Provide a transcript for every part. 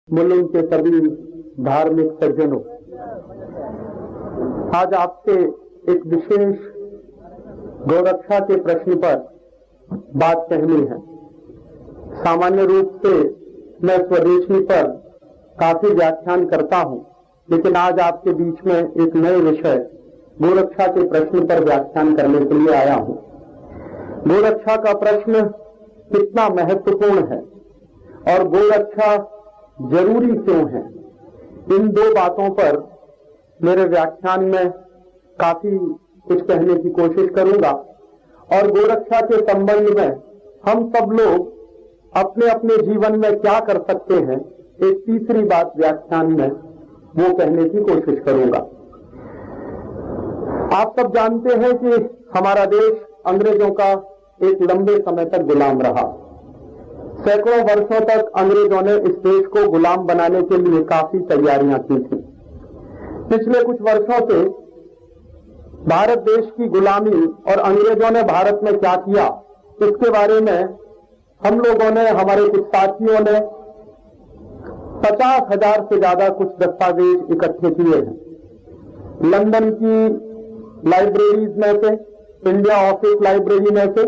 मुल्क के सभी धार्मिक सज्जनों, आज आपसे एक विशेष गौरक्षा के प्रश्न पर बात कहनी है। सामान्य रूप से मैं स्वदेशी पर काफी व्याख्यान करता हूं, लेकिन आज आपके बीच में एक नए विषय गोरक्षा के प्रश्न पर व्याख्यान करने के लिए आया हूं। गोरक्षा का प्रश्न कितना महत्वपूर्ण है और गोरक्षा जरूरी क्यों है, इन दो बातों पर मेरे व्याख्यान में काफी कुछ कहने की कोशिश करूंगा। और गोरक्षा के संबंध में हम सब लोग अपने अपने जीवन में क्या कर सकते हैं, एक तीसरी बात व्याख्यान में वो कहने की कोशिश करूंगा। आप सब जानते हैं कि हमारा देश अंग्रेजों का एक लंबे समय तक गुलाम रहा। सैकड़ों वर्षों तक अंग्रेजों ने इस देश को गुलाम बनाने के लिए काफी तैयारियां की थी। पिछले कुछ वर्षों से भारत देश की गुलामी और अंग्रेजों ने भारत में क्या किया, इसके बारे में हम लोगों ने, हमारे कुछ साथियों ने 50,000 से ज्यादा कुछ दस्तावेज इकट्ठे किए हैं। लंदन की लाइब्रेरीज में से, इंडिया ऑफिस लाइब्रेरी में से,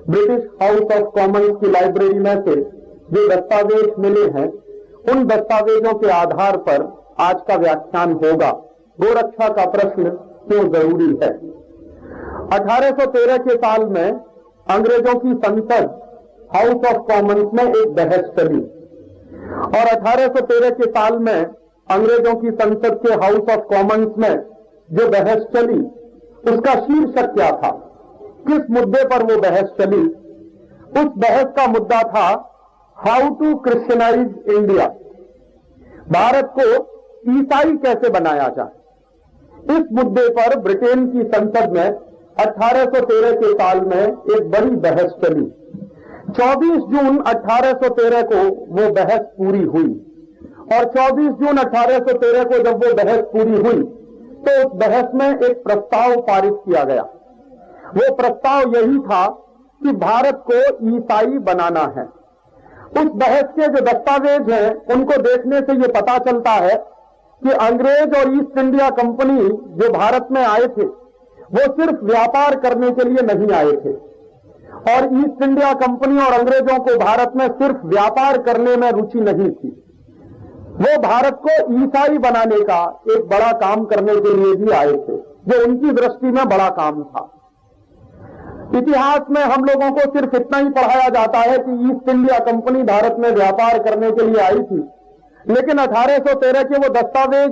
ब्रिटिश हाउस ऑफ कॉमन्स की लाइब्रेरी में से जो दस्तावेज मिले हैं, उन दस्तावेजों के आधार पर आज का व्याख्यान होगा। गोरक्षा का प्रश्न क्यों जरूरी है। 1813 के साल में अंग्रेजों की संसद हाउस ऑफ कॉमन्स में एक बहस चली और 1813 के साल में अंग्रेजों की संसद के हाउस ऑफ कॉमन्स में जो बहस चली, उसका शीर्षक क्या था, किस मुद्दे पर वो बहस चली। उस बहस का मुद्दा था how to christianize India, Bharat को ईसाई कैसे बनाया जाए। इस मुद्दे पर ब्रिटेन की संसद में 1813 के साल में एक बड़ी बहस चली। 24 जून 1813 को वो बहस पूरी हुई और 24 जून 1813 को जब वो बहस पूरी हुई तो उस बहस में एक प्रस्ताव पारित किया गया। वो प्रस्ताव यही था कि भारत को ईसाई बनाना है। उस बहस के जो दस्तावेज हैं, उनको देखने से ये पता चलता है कि अंग्रेज और ईस्ट इंडिया कंपनी जो भारत में आए थे, वो सिर्फ व्यापार करने के लिए नहीं आए थे। और ईस्ट इंडिया कंपनी और अंग्रेजों को भारत में सिर्फ व्यापार करने में रुचि नहीं थी, वो भारत को ईसाई बनाने का एक बड़ा काम करने के लिए भी आए थे, जो उनकी दृष्टि में बड़ा काम था। इतिहास में हम लोगों को सिर्फ इतना ही पढ़ाया जाता है कि ईस्ट इंडिया कंपनी भारत में व्यापार करने के लिए आई थी, लेकिन 1813 के वो दस्तावेज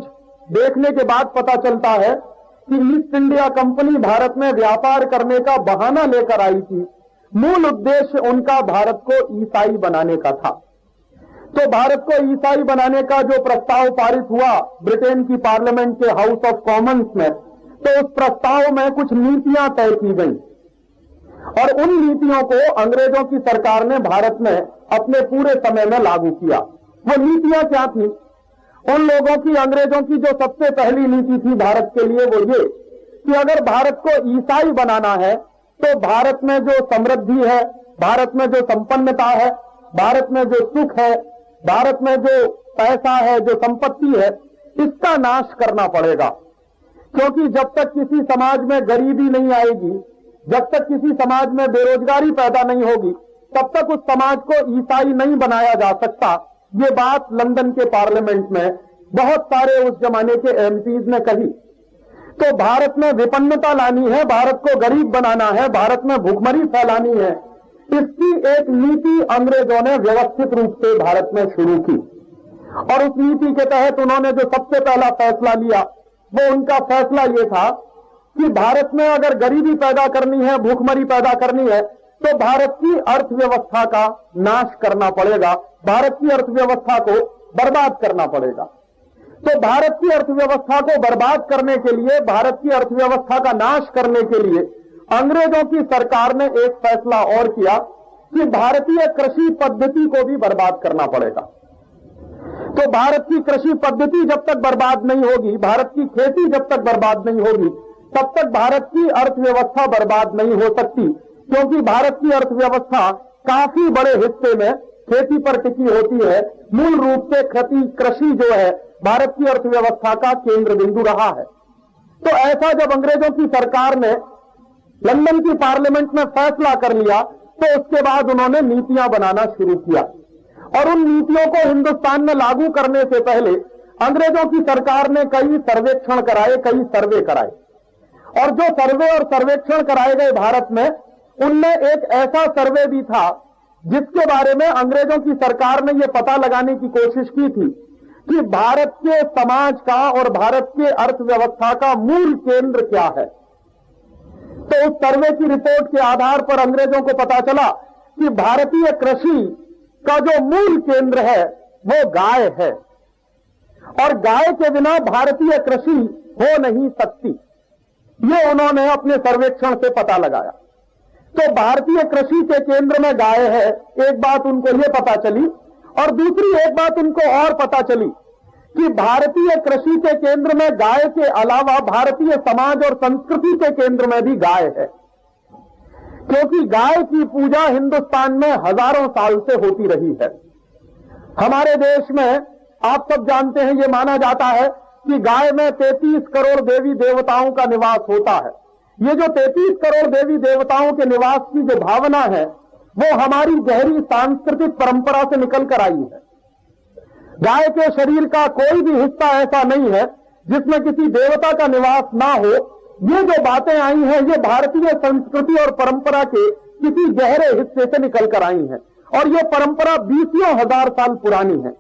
देखने के बाद पता चलता है कि ईस्ट इंडिया कंपनी भारत में व्यापार करने का बहाना लेकर आई थी। मूल उद्देश्य उनका भारत को ईसाई बनाने का था। तो भारत को ईसाई बनाने का जो प्रस्ताव पारित हुआ ब्रिटेन की पार्लियामेंट के हाउस ऑफ कॉमन्स में, तो उस प्रस्ताव में कुछ नीतियां तय की गई और उन नीतियों को अंग्रेजों की सरकार ने भारत में अपने पूरे समय में लागू किया। वो नीतियां क्या थी? उन लोगों की, अंग्रेजों की जो सबसे पहली नीति थी भारत के लिए, वो ये कि अगर भारत को ईसाई बनाना है तो भारत में जो समृद्धि है, भारत में जो संपन्नता है, भारत में जो सुख है, भारत में जो पैसा है, जो संपत्ति है, इसका नाश करना पड़ेगा। क्योंकि जब तक किसी समाज में गरीबी नहीं आएगी, जब तक किसी समाज में बेरोजगारी पैदा नहीं होगी, तब तक उस समाज को ईसाई नहीं बनाया जा सकता। ये बात लंदन के पार्लियामेंट में बहुत सारे उस जमाने के एमपीज ने कही। तो भारत में विपन्नता लानी है, भारत को गरीब बनाना है, भारत में भूखमरी फैलानी है, इसकी एक नीति अंग्रेजों ने व्यवस्थित रूप से भारत में शुरू की। और उस नीति के तहत उन्होंने जो सबसे पहला फैसला लिया, वो उनका फैसला ये था कि भारत में अगर गरीबी पैदा करनी है, भूखमरी पैदा करनी है, तो भारत की अर्थव्यवस्था का नाश करना पड़ेगा, भारत की अर्थव्यवस्था को बर्बाद करना पड़ेगा। तो भारत की अर्थव्यवस्था को बर्बाद करने के लिए, भारत की अर्थव्यवस्था का नाश करने के लिए अंग्रेजों की सरकार ने एक फैसला और किया कि भारतीय कृषि पद्धति को भी बर्बाद करना पड़ेगा। तो भारत की कृषि पद्धति जब तक बर्बाद नहीं होगी, भारत की खेती जब तक बर्बाद नहीं होगी, तब तक भारत की अर्थव्यवस्था बर्बाद नहीं हो सकती। क्योंकि भारत की अर्थव्यवस्था काफी बड़े हिस्से में खेती पर टिकी होती है, मूल रूप से कृषि जो है भारत की अर्थव्यवस्था का केंद्र बिंदु रहा है। तो ऐसा जब अंग्रेजों की सरकार ने लंदन की पार्लियामेंट में फैसला कर लिया, तो उसके बाद उन्होंने नीतियां बनाना शुरू किया और उन नीतियों को हिंदुस्तान में लागू करने से पहले अंग्रेजों की सरकार ने कई सर्वेक्षण कराए, कई सर्वे कराए, और जो सर्वे और सर्वेक्षण कराए गए भारत में, उनमें एक ऐसा सर्वे भी था जिसके बारे में अंग्रेजों की सरकार ने यह पता लगाने की कोशिश की थी कि भारत के समाज का और भारत के अर्थव्यवस्था का मूल केंद्र क्या है। तो उस सर्वे की रिपोर्ट के आधार पर अंग्रेजों को पता चला कि भारतीय कृषि का जो मूल केंद्र है वो गाय है, और गाय के बिना भारतीय कृषि हो नहीं सकती। ये उन्होंने अपने सर्वेक्षण से पता लगाया। तो भारतीय कृषि के केंद्र में गाय है, एक बात उनको यह पता चली, और दूसरी एक बात उनको और पता चली कि भारतीय कृषि के केंद्र में गाय के अलावा भारतीय समाज और संस्कृति के केंद्र में भी गाय है, क्योंकि गाय की पूजा हिंदुस्तान में हजारों साल से होती रही है। हमारे देश में आप सब जानते हैं, यह माना जाता है कि गाय में 33 करोड़ देवी देवताओं का निवास होता है। ये जो 33 करोड़ देवी देवताओं के निवास की जो भावना है, वो हमारी गहरी सांस्कृतिक परंपरा से निकल कर आई है। गाय के शरीर का कोई भी हिस्सा ऐसा नहीं है जिसमें किसी देवता का निवास ना हो। ये जो बातें आई हैं, ये भारतीय संस्कृति और परंपरा के किसी गहरे हिस्से से निकल कर आई हैं, और ये परंपरा 20 हजार साल पुरानी है।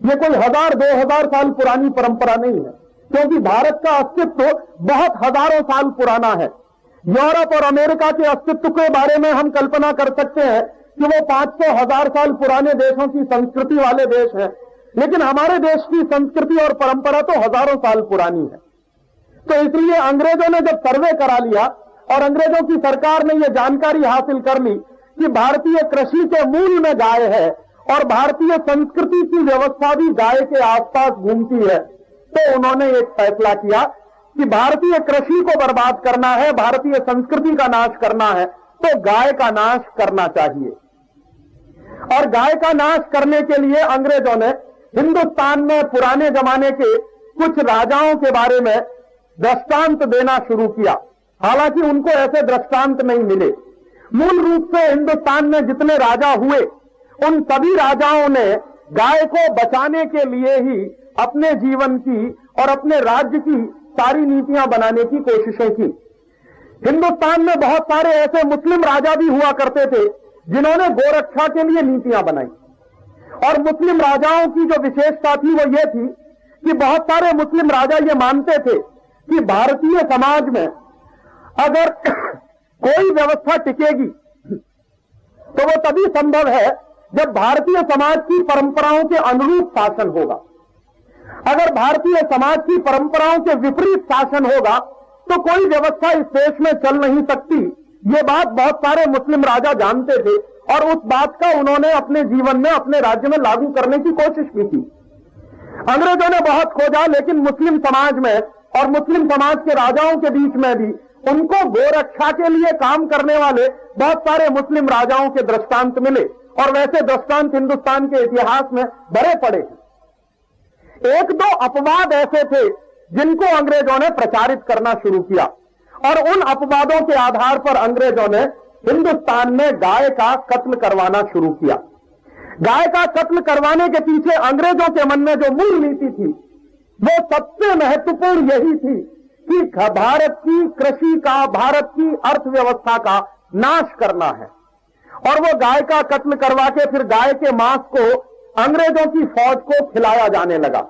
ये कोई 1000-2000 साल पुरानी परंपरा नहीं है, क्योंकि भारत का अस्तित्व बहुत हजारों साल पुराना है। यूरोप और अमेरिका के अस्तित्व के बारे में हम कल्पना कर सकते हैं कि वो 500-1000 साल पुराने देशों की संस्कृति वाले देश हैं, लेकिन हमारे देश की संस्कृति और परंपरा तो हजारों साल पुरानी है। तो इसलिए अंग्रेजों ने जब सर्वे करा लिया और अंग्रेजों की सरकार ने यह जानकारी हासिल कर ली कि भारतीय कृषि के मूल में गाय है और भारतीय संस्कृति की व्यवस्था भी गाय के आसपास घूमती है, तो उन्होंने एक फैसला किया कि भारतीय कृषि को बर्बाद करना है, भारतीय संस्कृति का नाश करना है, तो गाय का नाश करना चाहिए। और गाय का नाश करने के लिए अंग्रेजों ने हिंदुस्तान में पुराने जमाने के कुछ राजाओं के बारे में दृष्टांत देना शुरू किया। हालांकि उनको ऐसे दृष्टांत नहीं मिले। मूल रूप से हिंदुस्तान में जितने राजा हुए, उन सभी राजाओं ने गाय को बचाने के लिए ही अपने जीवन की और अपने राज्य की सारी नीतियां बनाने की कोशिशें की। हिंदुस्तान में बहुत सारे ऐसे मुस्लिम राजा भी हुआ करते थे जिन्होंने गोरक्षा के लिए नीतियां बनाई, और मुस्लिम राजाओं की जो विशेषता थी वो ये थी कि बहुत सारे मुस्लिम राजा ये मानते थे कि भारतीय समाज में अगर कोई व्यवस्था टिकेगी तो वो तभी संभव है जब भारतीय समाज की परंपराओं के अनुरूप शासन होगा। अगर भारतीय समाज की परंपराओं के विपरीत शासन होगा तो कोई व्यवस्था इस देश में चल नहीं सकती। ये बात बहुत सारे मुस्लिम राजा जानते थे, और उस बात का उन्होंने अपने जीवन में, अपने राज्य में लागू करने की कोशिश की थी। अंग्रेजों ने बहुत खोजा, लेकिन मुस्लिम समाज में और मुस्लिम समाज के राजाओं के बीच में भी उनको गोरक्षा के लिए काम करने वाले बहुत सारे मुस्लिम राजाओं के दृष्टांत मिले, और वैसे दृष्टांत हिंदुस्तान के इतिहास में भरे पड़े हैं। एक दो अपवाद ऐसे थे जिनको अंग्रेजों ने प्रचारित करना शुरू किया, और उन अपवादों के आधार पर अंग्रेजों ने हिंदुस्तान में गाय का कत्ल करवाना शुरू किया। गाय का कत्ल करवाने के पीछे अंग्रेजों के मन में जो मूल नीति थी, वो सबसे महत्वपूर्ण यही थी कि भारत की कृषि का, भारत की अर्थव्यवस्था का नाश करना है। और वो गाय का कत्ल करवा के फिर गाय के मांस को अंग्रेजों की फौज को खिलाया जाने लगा।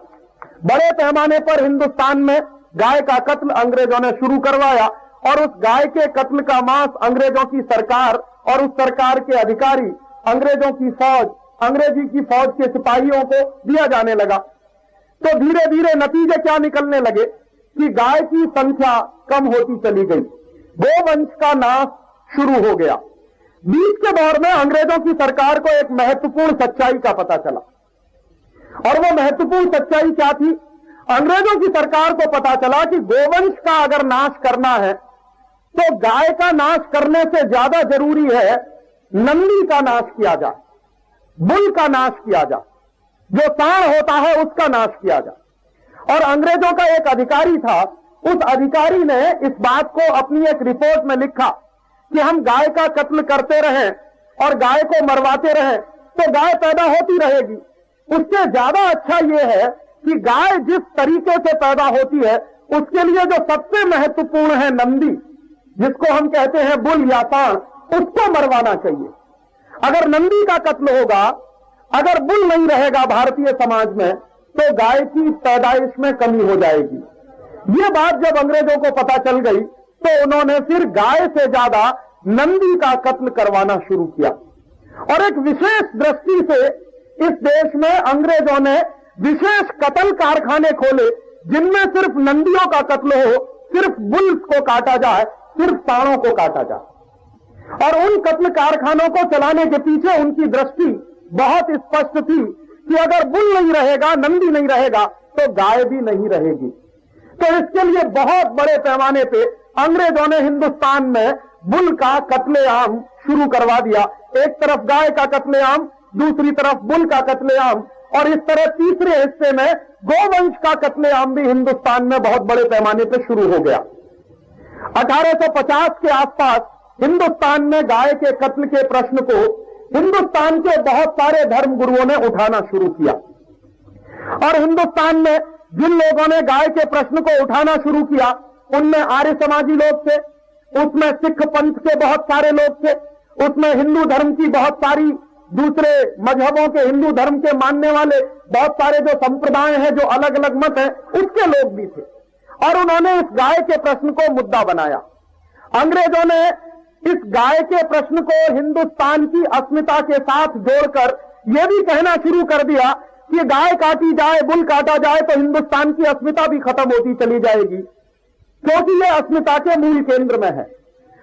बड़े पैमाने पर हिंदुस्तान में गाय का कत्ल अंग्रेजों ने शुरू करवाया, और उस गाय के कत्ल का मांस अंग्रेजों की सरकार और उस सरकार के अधिकारी, अंग्रेजों की फौज, अंग्रेजी की फौज के सिपाहियों को दिया जाने लगा। तो धीरे धीरे नतीजे क्या निकलने लगे कि गाय की संख्या कम होती चली गई, गोवंश का नाश शुरू हो गया। बीच के दौर में अंग्रेजों की सरकार को एक महत्वपूर्ण सच्चाई का पता चला, और वो महत्वपूर्ण सच्चाई क्या थी? अंग्रेजों की सरकार को पता चला कि गोवंश का अगर नाश करना है तो गाय का नाश करने से ज्यादा जरूरी है नंदी का नाश किया जाए। बुल का नाश किया जाए, जो सांड होता है उसका नाश किया जाए। और अंग्रेजों का एक अधिकारी था, उस अधिकारी ने इस बात को अपनी एक रिपोर्ट में लिखा कि हम गाय का कत्ल करते रहें और गाय को मरवाते रहें तो गाय पैदा होती रहेगी। उससे ज्यादा अच्छा यह है कि गाय जिस तरीके से पैदा होती है उसके लिए जो सबसे महत्वपूर्ण है नंदी, जिसको हम कहते हैं बुल या सांड, उसको मरवाना चाहिए। अगर नंदी का कत्ल होगा, अगर बुल नहीं रहेगा भारतीय समाज में, तो गाय की पैदाइश में कमी हो जाएगी। ये बात जब अंग्रेजों को पता चल गई तो उन्होंने फिर गाय से ज्यादा नंदी का कत्ल करवाना शुरू किया। और एक विशेष दृष्टि से इस देश में अंग्रेजों ने विशेष कत्ल कारखाने खोले, जिनमें सिर्फ नंदियों का कत्ल हो, सिर्फ बुल्स को काटा जाए, सिर्फ सांडों को काटा जाए। और उन कत्ल कारखानों को चलाने के पीछे उनकी दृष्टि बहुत स्पष्ट थी कि अगर बुल नहीं रहेगा, नंदी नहीं रहेगा, तो गाय भी नहीं रहेगी। तो इसके लिए बहुत बड़े पैमाने पे अंग्रेजों ने हिंदुस्तान में बुल का कत्लेआम शुरू करवा दिया। एक तरफ गाय का कत्लेआम, दूसरी तरफ बुल का कत्लेआम, और इस तरह तीसरे हिस्से में गोवंश का कत्लेआम भी हिंदुस्तान में बहुत बड़े पैमाने पर शुरू हो गया। 1850 के आसपास हिंदुस्तान में गाय के कत्ल के प्रश्न को हिंदुस्तान के बहुत सारे धर्म गुरुओं ने उठाना शुरू किया। और हिंदुस्तान में जिन लोगों ने गाय के प्रश्न को उठाना शुरू किया, उनमें आर्य समाजी लोग थे, उसमें सिख पंथ के बहुत सारे लोग थे, उसमें हिंदू धर्म की बहुत सारी दूसरे मजहबों के, हिंदू धर्म के मानने वाले बहुत सारे जो संप्रदाय हैं, जो अलग अलग मत हैं, उसके लोग भी थे। और उन्होंने इस गाय के प्रश्न को मुद्दा बनाया। अंग्रेजों ने इस गाय के प्रश्न को हिंदुस्तान की अस्मिता के साथ जोड़कर यह भी कहना शुरू कर दिया कि गाय काटी जाए, बुल काटा जाए तो हिंदुस्तान की अस्मिता भी खत्म होती चली जाएगी, क्योंकि यह अस्मिता के मूल केंद्र में है।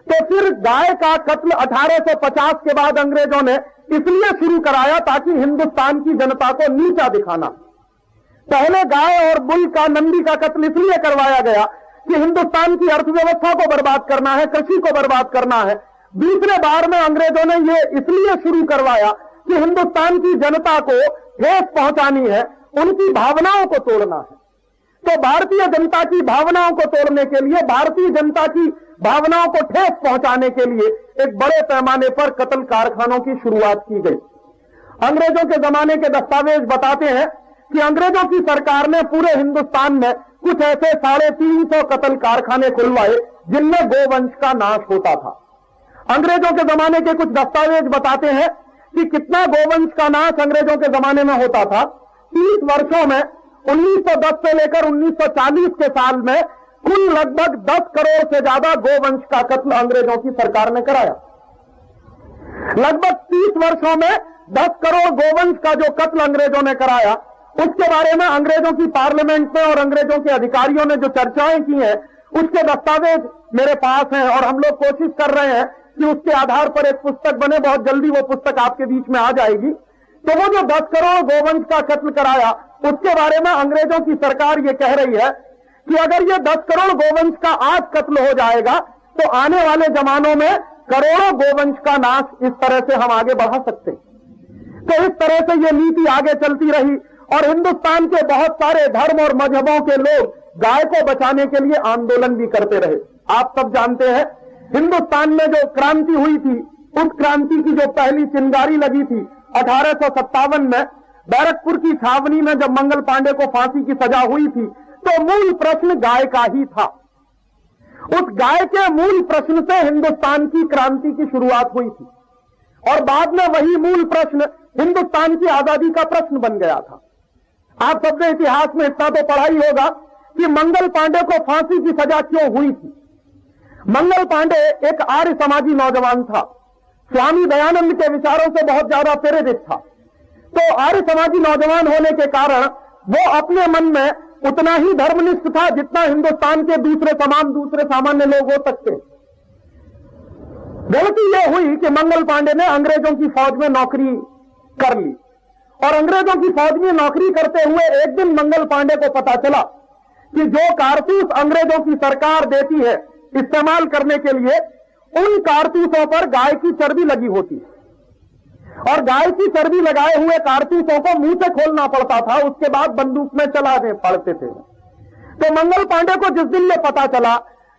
तो फिर गाय का कत्ल 1850 के बाद अंग्रेजों ने इसलिए शुरू कराया ताकि हिंदुस्तान की जनता को नीचा दिखाना। पहले गाय और बुल का, नंदी का कत्ल इसलिए करवाया गया कि हिंदुस्तान की अर्थव्यवस्था को बर्बाद करना है, कृषि को बर्बाद करना है। दूसरे बार में अंग्रेजों ने यह इसलिए शुरू करवाया कि हिंदुस्तान की जनता को ठेस पहुंचानी है, उनकी भावनाओं को तोड़ना है। तो भारतीय जनता की भावनाओं को तोड़ने के लिए, भारतीय जनता की भावनाओं को ठेस पहुंचाने के लिए एक बड़े पैमाने पर कत्ल कारखानों की शुरुआत की गई। अंग्रेजों के जमाने के दस्तावेज बताते हैं कि अंग्रेजों की सरकार ने पूरे हिंदुस्तान में कुछ ऐसे 350 कत्ल कारखाने खुलवाए जिनमें गोवंश का नाश होता था। अंग्रेजों के जमाने के कुछ दस्तावेज बताते हैं कि कितना गोवंश का नाश अंग्रेजों के जमाने में होता था। 30 वर्षों में 1910 से लेकर 1940 के साल में कुल लगभग 10 करोड़ से ज्यादा गोवंश का कत्ल अंग्रेजों की सरकार ने कराया। लगभग 30 वर्षों में 10 करोड़ गोवंश का जो कत्ल अंग्रेजों ने कराया, उसके बारे में अंग्रेजों की पार्लियामेंट में और अंग्रेजों के अधिकारियों ने जो चर्चाएं की हैं, उसके दस्तावेज मेरे पास हैं और हम लोग कोशिश कर रहे हैं कि उसके आधार पर एक पुस्तक बने। बहुत जल्दी वो पुस्तक आपके बीच में आ जाएगी। तो वो जो 10 करोड़ गोवंश का कत्ल कराया, उसके बारे में अंग्रेजों की सरकार ये कह रही है कि अगर ये 10 करोड़ गोवंश का आज कत्ल हो जाएगा तो आने वाले जमानों में करोड़ों गोवंश का नाश इस तरह से हम आगे बढ़ा सकते हैं। तो इस तरह से ये नीति आगे चलती रही और हिंदुस्तान के बहुत सारे धर्म और मजहबों के लोग गाय को बचाने के लिए आंदोलन भी करते रहे। आप सब जानते हैं, हिंदुस्तान में जो क्रांति हुई थी, उस क्रांति की जो पहली चिंगारी लगी थी 1857 में बैरकपुर की छावनी में, जब मंगल पांडे को फांसी की सजा हुई थी, तो मूल प्रश्न गाय का ही था। उस गाय के मूल प्रश्न से हिंदुस्तान की क्रांति की शुरुआत हुई थी और बाद में वही मूल प्रश्न हिंदुस्तान की आजादी का प्रश्न बन गया था। आप सबने इतिहास में इतना तो पढ़ा ही होगा कि मंगल पांडे को फांसी की सजा क्यों हुई थी। मंगल पांडे एक आर्य समाजी नौजवान था, स्वामी दयानंद के विचारों से बहुत ज्यादा प्रेरित था। तो आर्य समाजी नौजवान होने के कारण वो अपने मन में उतना ही धर्मनिष्ठ था जितना हिंदुस्तान के दूसरे सामान्य लोग हो सकते। गलती यह हुई कि मंगल पांडे ने अंग्रेजों की फौज में नौकरी कर ली और अंग्रेजों की फौज में नौकरी करते हुए एक दिन मंगल पांडे को पता चला कि जो कारतूस अंग्रेजों की सरकार देती है इस्तेमाल करने के लिए, उन कारतूसों पर गाय की चर्बी लगी होती है और गाय की चर्बी लगाए हुए कारतूसों को मुंह से खोलना पड़ता था, उसके बाद बंदूक में चलाने पड़ते थे। तो मंगल पांडे को जिस दिन ये पता चला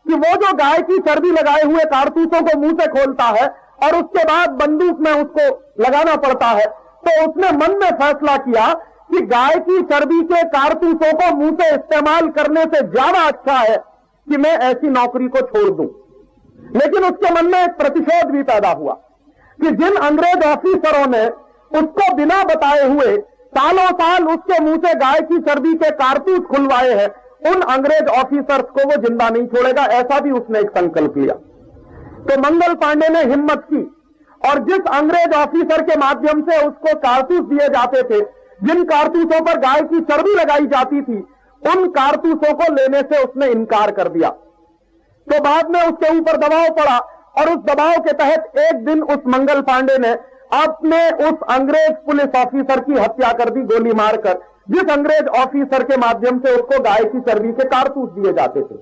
कि वो जो गाय की चर्बी लगाए हुए कारतूसों को मुंह से खोलता है और उसके बाद बंदूक में उसको लगाना पड़ता है, तो उसने मन में फैसला किया कि गाय की चर्बी के कारतूसों को मुंह से इस्तेमाल करने से ज्यादा अच्छा है कि मैं ऐसी नौकरी को छोड़ दूं। लेकिन उसके मन में एक प्रतिशोध भी पैदा हुआ कि जिन अंग्रेज ऑफिसरों ने उसको बिना बताए हुए सालों साल उसके मुंह से गाय की चर्बी के कारतूस खुलवाए हैं, उन अंग्रेज ऑफिसर्स को वो जिंदा नहीं छोड़ेगा। ऐसा भी उसने एक संकल्प लिया। तो मंगल पांडे ने हिम्मत की और जिस अंग्रेज ऑफिसर के माध्यम से उसको कारतूस दिए जाते थे, जिन कारतूसों पर गाय की चर्बी लगाई जाती थी, उन कारतूसों को लेने से उसने इनकार कर दिया। तो बाद में उसके ऊपर दबाव पड़ा और उस दबाव के तहत एक दिन उस मंगल पांडे ने अपने उस अंग्रेज पुलिस ऑफिसर की हत्या कर दी, गोली मारकर, जिस अंग्रेज ऑफिसर के माध्यम से उसको गाय की चर्बी के कारतूस दिए जाते थे।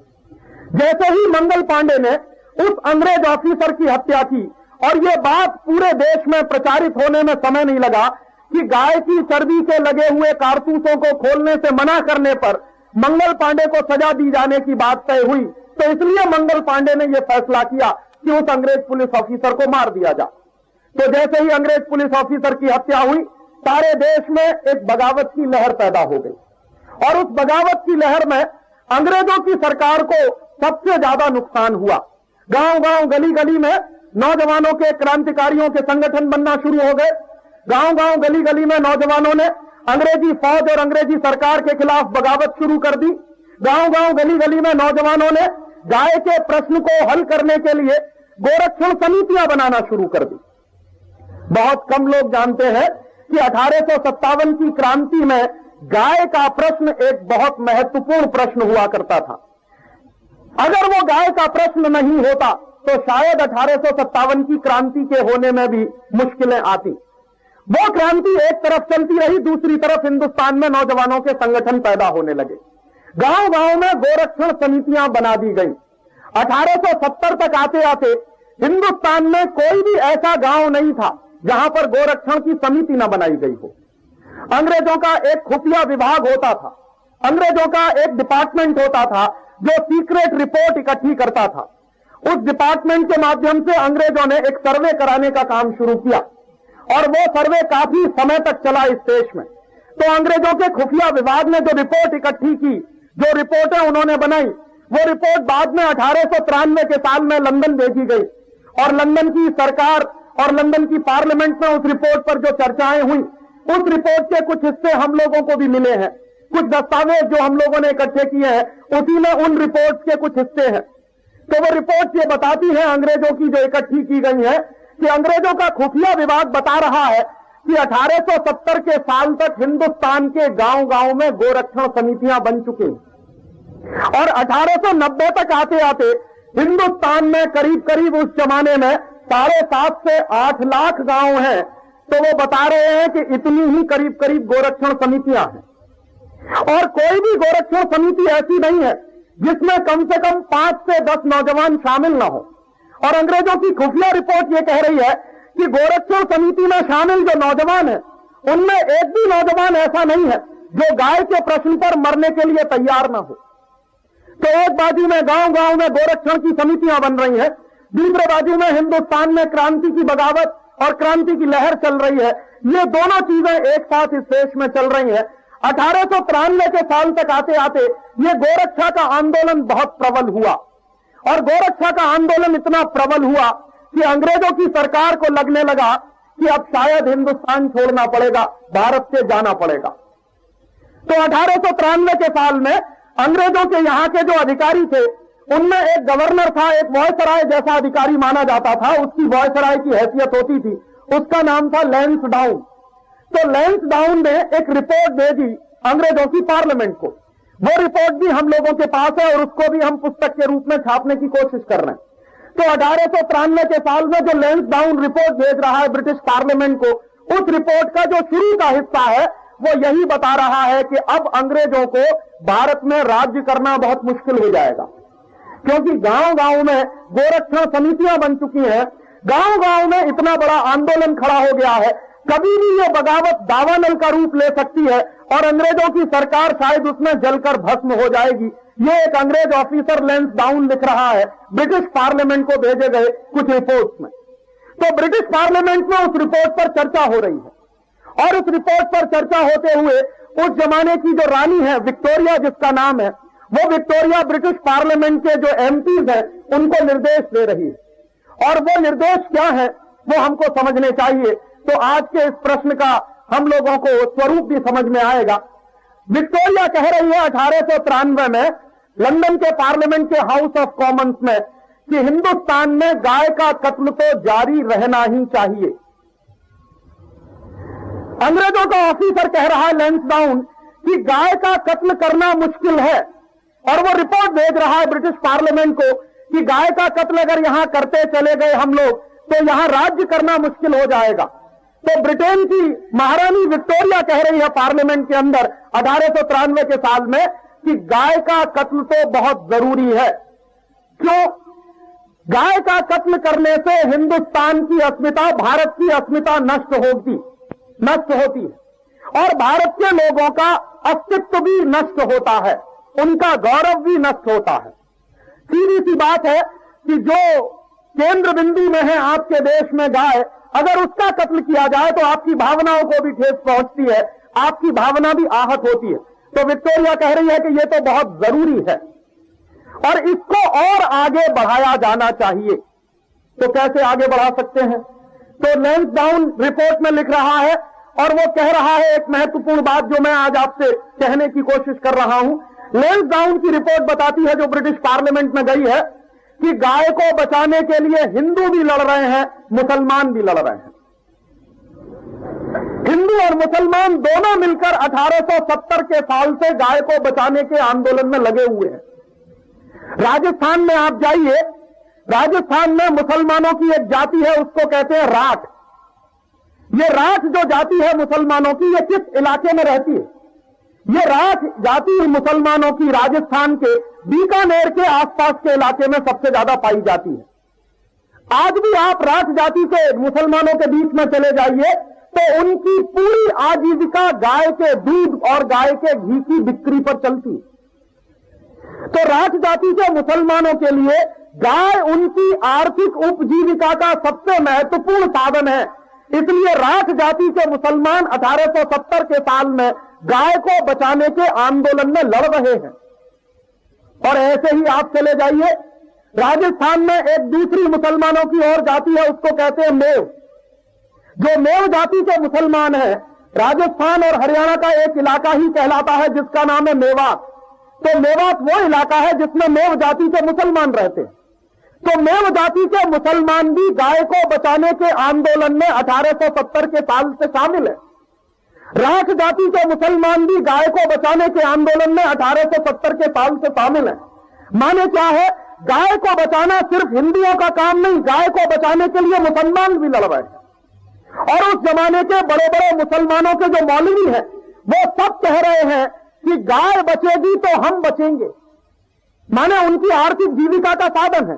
जैसे ही मंगल पांडे ने उस अंग्रेज ऑफिसर की हत्या की और यह बात पूरे देश में प्रचारित होने में समय नहीं लगा कि गाय की चर्बी के लगे हुए कारतूसों को खोलने से मना करने पर मंगल पांडे को सजा दी जाने की बात तय हुई। तो इसलिए मंगल पांडे ने यह फैसला किया कि उस अंग्रेज पुलिस ऑफिसर को मार दिया जाए। तो जैसे ही अंग्रेज पुलिस ऑफिसर की हत्या हुई, सारे देश में एक बगावत की लहर पैदा हो गई और उस बगावत की लहर में अंग्रेजों की सरकार को सबसे ज्यादा नुकसान हुआ। गांव गांव गली गली में नौजवानों के, क्रांतिकारियों के संगठन बनना शुरू हो गए। गांव गांव गली गली में नौजवानों ने अंग्रेजी फौज और अंग्रेजी सरकार के खिलाफ बगावत शुरू कर दी। गांव गांव गली गली में नौजवानों ने गाय के प्रश्न को हल करने के लिए गोरक्षण समितियां बनाना शुरू कर दी। बहुत कम लोग जानते हैं कि 1857 की क्रांति में गाय का प्रश्न एक बहुत महत्वपूर्ण प्रश्न हुआ करता था। अगर वो गाय का प्रश्न नहीं होता तो शायद 1857 की क्रांति के होने में भी मुश्किलें आती। वो क्रांति एक तरफ चलती रही, दूसरी तरफ हिंदुस्तान में नौजवानों के संगठन पैदा होने लगे। गांव गांव में गोरक्षण समितियां बना दी गई। 1870 तक आते आते हिंदुस्तान में कोई भी ऐसा गांव नहीं था जहां पर गोरक्षण की समिति न बनाई गई हो। अंग्रेजों का एक खुफिया विभाग होता था, अंग्रेजों का एक डिपार्टमेंट होता था जो सीक्रेट रिपोर्ट इकट्ठी करता था। उस डिपार्टमेंट के माध्यम से अंग्रेजों ने एक सर्वे कराने का काम शुरू किया और वो सर्वे काफी समय तक चला इस देश में। तो अंग्रेजों के खुफिया विभाग ने जो रिपोर्ट इकट्ठी की, जो रिपोर्टें उन्होंने बनाई, वो रिपोर्ट बाद में 1893 के साल में लंदन भेजी गई और लंदन की सरकार और लंदन की पार्लियामेंट में उस रिपोर्ट पर जो चर्चाएं हुई, उस रिपोर्ट के कुछ हिस्से हम लोगों को भी मिले हैं। कुछ दस्तावेज जो हम लोगों ने इकट्ठे किए हैं, उसी में उन रिपोर्ट के कुछ हिस्से हैं। तो वो रिपोर्ट ये बताती है, अंग्रेजों की जो इकट्ठी की गई है, कि अंग्रेजों का खुफिया विभाग बता रहा है कि 1870 के साल तक हिंदुस्तान के गांव गांव में गोरक्षण समितियां बन चुकी और 1890 तक आते आते हिंदुस्तान में करीब करीब उस जमाने में 7.5 से 8 लाख गांव हैं। तो वो बता रहे हैं कि इतनी ही करीब करीब गोरक्षण समितियां हैं और कोई भी गोरक्षण समिति ऐसी नहीं है जिसमें कम से कम 5 से 10 नौजवान शामिल न हो। और अंग्रेजों की खुफिया रिपोर्ट ये कह रही है कि गोरक्षण समिति में शामिल जो नौजवान है, उनमें एक भी नौजवान ऐसा नहीं है जो गाय के प्रश्न पर मरने के लिए तैयार न हो। तो एक बाजू में गांव गांव में गोरक्षण की समितियां बन रही हैं, दूसरे बाजू में हिंदुस्तान में क्रांति की बगावत और क्रांति की लहर चल रही है। ये दोनों चीजें एक साथ इस देश में चल रही हैं। 1893 के साल तक आते आते ये गोरक्षा का आंदोलन बहुत प्रबल हुआ और गोरक्षा का आंदोलन इतना प्रबल हुआ कि अंग्रेजों की सरकार को लगने लगा कि अब शायद हिंदुस्तान छोड़ना पड़ेगा, भारत से जाना पड़ेगा। तो 1893 के साल में अंग्रेजों के यहां के जो अधिकारी थे, उनमें एक गवर्नर था, एक वायसराय जैसा अधिकारी माना जाता था, उसकी वायसराय की हैसियत होती थी, उसका नाम था लैंसडाउन। तो लैंसडाउन ने एक रिपोर्ट भेजी अंग्रेजों की पार्लियामेंट को। वो रिपोर्ट भी हम लोगों के पास है और उसको भी हम पुस्तक के रूप में छापने की कोशिश कर रहे हैं। तो 1893 के साल में जो लैंसडाउन रिपोर्ट भेज रहा है ब्रिटिश पार्लियामेंट को, उस रिपोर्ट का जो शुरू का हिस्सा है वो यही बता रहा है कि अब अंग्रेजों को भारत में राज्य करना बहुत मुश्किल हो जाएगा, क्योंकि गांव गांव में गोरक्षण समितियां बन चुकी हैं। गांव गांव में इतना बड़ा आंदोलन खड़ा हो गया है कभी भी ये बगावत दावानल का रूप ले सकती है और अंग्रेजों की सरकार शायद उसमें जलकर भस्म हो जाएगी। ये एक अंग्रेज ऑफिसर लैंसडाउन लिख रहा है ब्रिटिश पार्लियामेंट को भेजे गए कुछ रिपोर्ट्स में। तो ब्रिटिश पार्लियामेंट में उस रिपोर्ट पर चर्चा हो रही है और उस रिपोर्ट पर चर्चा होते हुए उस जमाने की जो रानी है विक्टोरिया जिसका नाम है, वो विक्टोरिया ब्रिटिश पार्लियामेंट के जो एमपीज हैं उनको निर्देश दे रही है और वो निर्देश क्या है वो हमको समझने चाहिए। तो आज के इस प्रश्न का हम लोगों को स्वरूप भी समझ में आएगा। विक्टोरिया कह रही है 1893 में लंदन के पार्लियामेंट के हाउस ऑफ कॉमन्स में कि हिंदुस्तान में गाय का कत्ल तो जारी रहना ही चाहिए। अंग्रेजों का ऑफिसर कह रहा है लैंसडाउन कि गाय का कत्ल करना मुश्किल है और वो रिपोर्ट भेज रहा है ब्रिटिश पार्लियामेंट को कि गाय का कत्ल अगर यहां करते चले गए हम लोग तो यहां राज्य करना मुश्किल हो जाएगा। तो ब्रिटेन की महारानी विक्टोरिया कह रही है पार्लियामेंट के अंदर 1893 के साल में कि गाय का कत्ल तो बहुत जरूरी है। क्यों? गाय का कत्ल करने से हिंदुस्तान की अस्मिता, भारत की अस्मिता नष्ट होती है और भारत के लोगों का अस्तित्व भी नष्ट होता है, उनका गौरव भी नष्ट होता है। सीधी सी बात है कि जो केंद्र बिंदु में है आपके देश में गाय, अगर उसका कत्ल किया जाए तो आपकी भावनाओं को भी ठेस पहुंचती है, आपकी भावना भी आहत होती है। तो विक्टोरिया कह रही है कि यह तो बहुत जरूरी है और इसको और आगे बढ़ाया जाना चाहिए। तो कैसे आगे बढ़ा सकते हैं? तो लैंसडाउन रिपोर्ट में लिख रहा है और वो कह रहा है एक महत्वपूर्ण बात जो मैं आज आपसे कहने की कोशिश कर रहा हूं। लैंसडाउन की रिपोर्ट बताती है जो ब्रिटिश पार्लियामेंट में गई है कि गाय को बचाने के लिए हिंदू भी लड़ रहे हैं, मुसलमान भी लड़ रहे हैं। हिंदू और मुसलमान दोनों मिलकर 1870 के साल से गाय को बचाने के आंदोलन में लगे हुए हैं। राजस्थान में आप जाइए, राजस्थान में मुसलमानों की एक जाति है, उसको कहते हैं राठ। ये राठ जो जाति है मुसलमानों की, ये किस इलाके में रहती है? ये राठ जाति मुसलमानों की राजस्थान के बीकानेर के आसपास के इलाके में सबसे ज्यादा पाई जाती है। आज भी आप राठ जाति के मुसलमानों के बीच में चले जाइए तो उनकी पूरी आजीविका गाय के दूध और गाय के घी की बिक्री पर चलती है। तो राठ जाति के मुसलमानों के लिए गाय उनकी आर्थिक उपजीविका का सबसे महत्वपूर्ण साधन है। इसलिए राठ जाति के मुसलमान 1870 के साल में गाय को बचाने के आंदोलन में लड़ रहे हैं। और ऐसे ही आप चले जाइए, राजस्थान में एक दूसरी मुसलमानों की और जाति है, उसको कहते हैं मेव। जो मेव जाति के मुसलमान हैं, राजस्थान और हरियाणा का एक इलाका ही कहलाता है जिसका नाम है मेवात। तो मेवात वो इलाका है जिसमें मेव जाति के मुसलमान रहते हैं। तो मेव जाति के मुसलमान भी गाय को बचाने के आंदोलन में 1870 के साल से शामिल है। राठ जाति के मुसलमान भी गाय को बचाने के आंदोलन में 1870 के साल से शामिल है। माने क्या है? गाय को बचाना सिर्फ हिंदुओं का काम नहीं, गाय को बचाने के लिए मुसलमान भी लड़ रहे हैं। और उस जमाने के बड़े बड़े मुसलमानों के जो मौलवी हैं वो सब कह रहे हैं कि गाय बचेगी तो हम बचेंगे। माने उनकी आर्थिक जीविका का साधन है।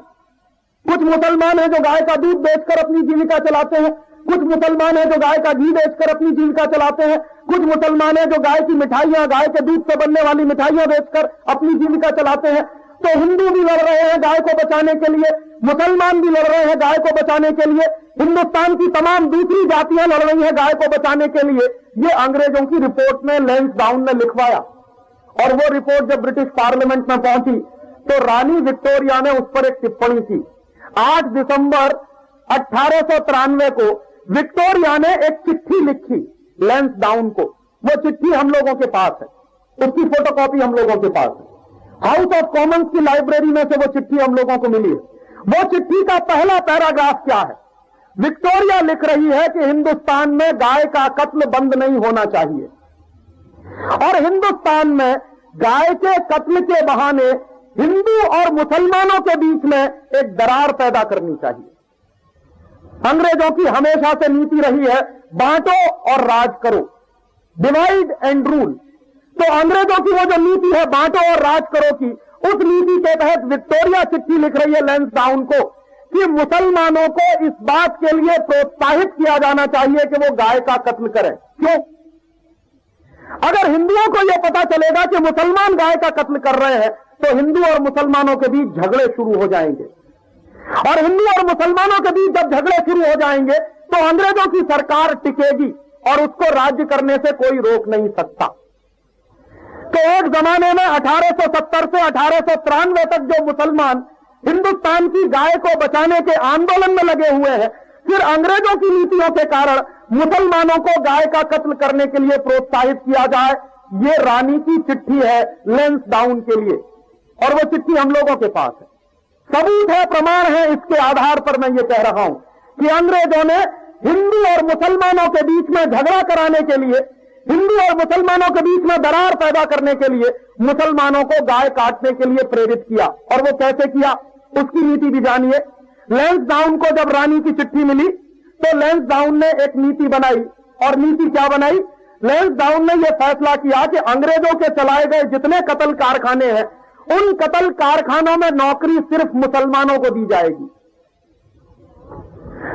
कुछ मुसलमान हैं जो गाय का दूध बेचकर अपनी जीविका चलाते हैं, कुछ मुसलमान हैं जो गाय का घी बेचकर अपनी जीविका चलाते हैं, कुछ मुसलमान हैं जो गाय की मिठाइयां, गाय के दूध से बनने वाली मिठाइयां बेचकर अपनी जीविका चलाते हैं। तो हिंदू भी लड़ रहे हैं गाय को बचाने के लिए, मुसलमान भी लड़ रहे हैं गाय को बचाने के लिए, हिंदुस्तान की तमाम दूसरी जातियां लड़ रही हैं गाय को बचाने के लिए। ये अंग्रेजों की रिपोर्ट में लैंसडाउन ने लिखवाया और वो रिपोर्ट जब ब्रिटिश पार्लियामेंट में पहुंची तो रानी विक्टोरिया ने उस पर एक टिप्पणी की। 8 दिसंबर 1893 को विक्टोरिया ने एक चिट्ठी लिखी लैंसडाउन को। वो चिट्ठी हम लोगों के पास है, उसकी फोटोकॉपी हम लोगों के पास है। हाउस ऑफ कॉमन्स की लाइब्रेरी में से वो चिट्ठी हम लोगों को मिली है। वो चिट्ठी का पहला पैराग्राफ क्या है? विक्टोरिया लिख रही है कि हिंदुस्तान में गाय का कत्ल बंद नहीं होना चाहिए और हिंदुस्तान में गाय के कत्ल के बहाने हिंदू और मुसलमानों के बीच में एक दरार पैदा करनी चाहिए। अंग्रेजों की हमेशा से नीति रही है बांटो और राज करो, डिवाइड एंड रूल। तो अंग्रेजों की वो जो नीति है बांटो और राज करो की, उस नीति के तहत विक्टोरिया चिट्ठी लिख रही है लैंसडाउन को कि मुसलमानों को इस बात के लिए प्रोत्साहित किया जाना चाहिए कि वो गाय का कत्ल करें। क्यों? अगर हिंदुओं को यह पता चलेगा कि मुसलमान गाय का कत्ल कर रहे हैं तो हिंदू और मुसलमानों के बीच झगड़े शुरू हो जाएंगे, और हिंदू और मुसलमानों के बीच जब झगड़े शुरू हो जाएंगे तो अंग्रेजों की सरकार टिकेगी और उसको राज्य करने से कोई रोक नहीं सकता। तो एक जमाने में 1870 से 1893 तक जो मुसलमान हिंदुस्तान की गाय को बचाने के आंदोलन में लगे हुए हैं, फिर अंग्रेजों की नीतियों के कारण मुसलमानों को गाय का कत्ल करने के लिए प्रोत्साहित किया जाए, ये रानी की चिट्ठी है लैंसडाउन के लिए, और वो चिट्ठी हम लोगों के पास है, सबूत है, प्रमाण है। इसके आधार पर मैं ये कह रहा हूं कि अंग्रेजों ने हिंदू और मुसलमानों के बीच में झगड़ा कराने के लिए, हिंदू और मुसलमानों के बीच में दरार पैदा करने के लिए मुसलमानों को गाय काटने के लिए प्रेरित किया। और वो कैसे किया, उसकी नीति भी जानिए। लैंसडाउन को जब रानी की चिट्ठी मिली तो लैंसडाउन ने एक नीति बनाई, और नीति क्या बनाई? लैंसडाउन ने यह फैसला किया कि अंग्रेजों के चलाए गए जितने कत्ल कारखाने हैं, उन कत्ल कारखानों में नौकरी सिर्फ मुसलमानों को दी जाएगी,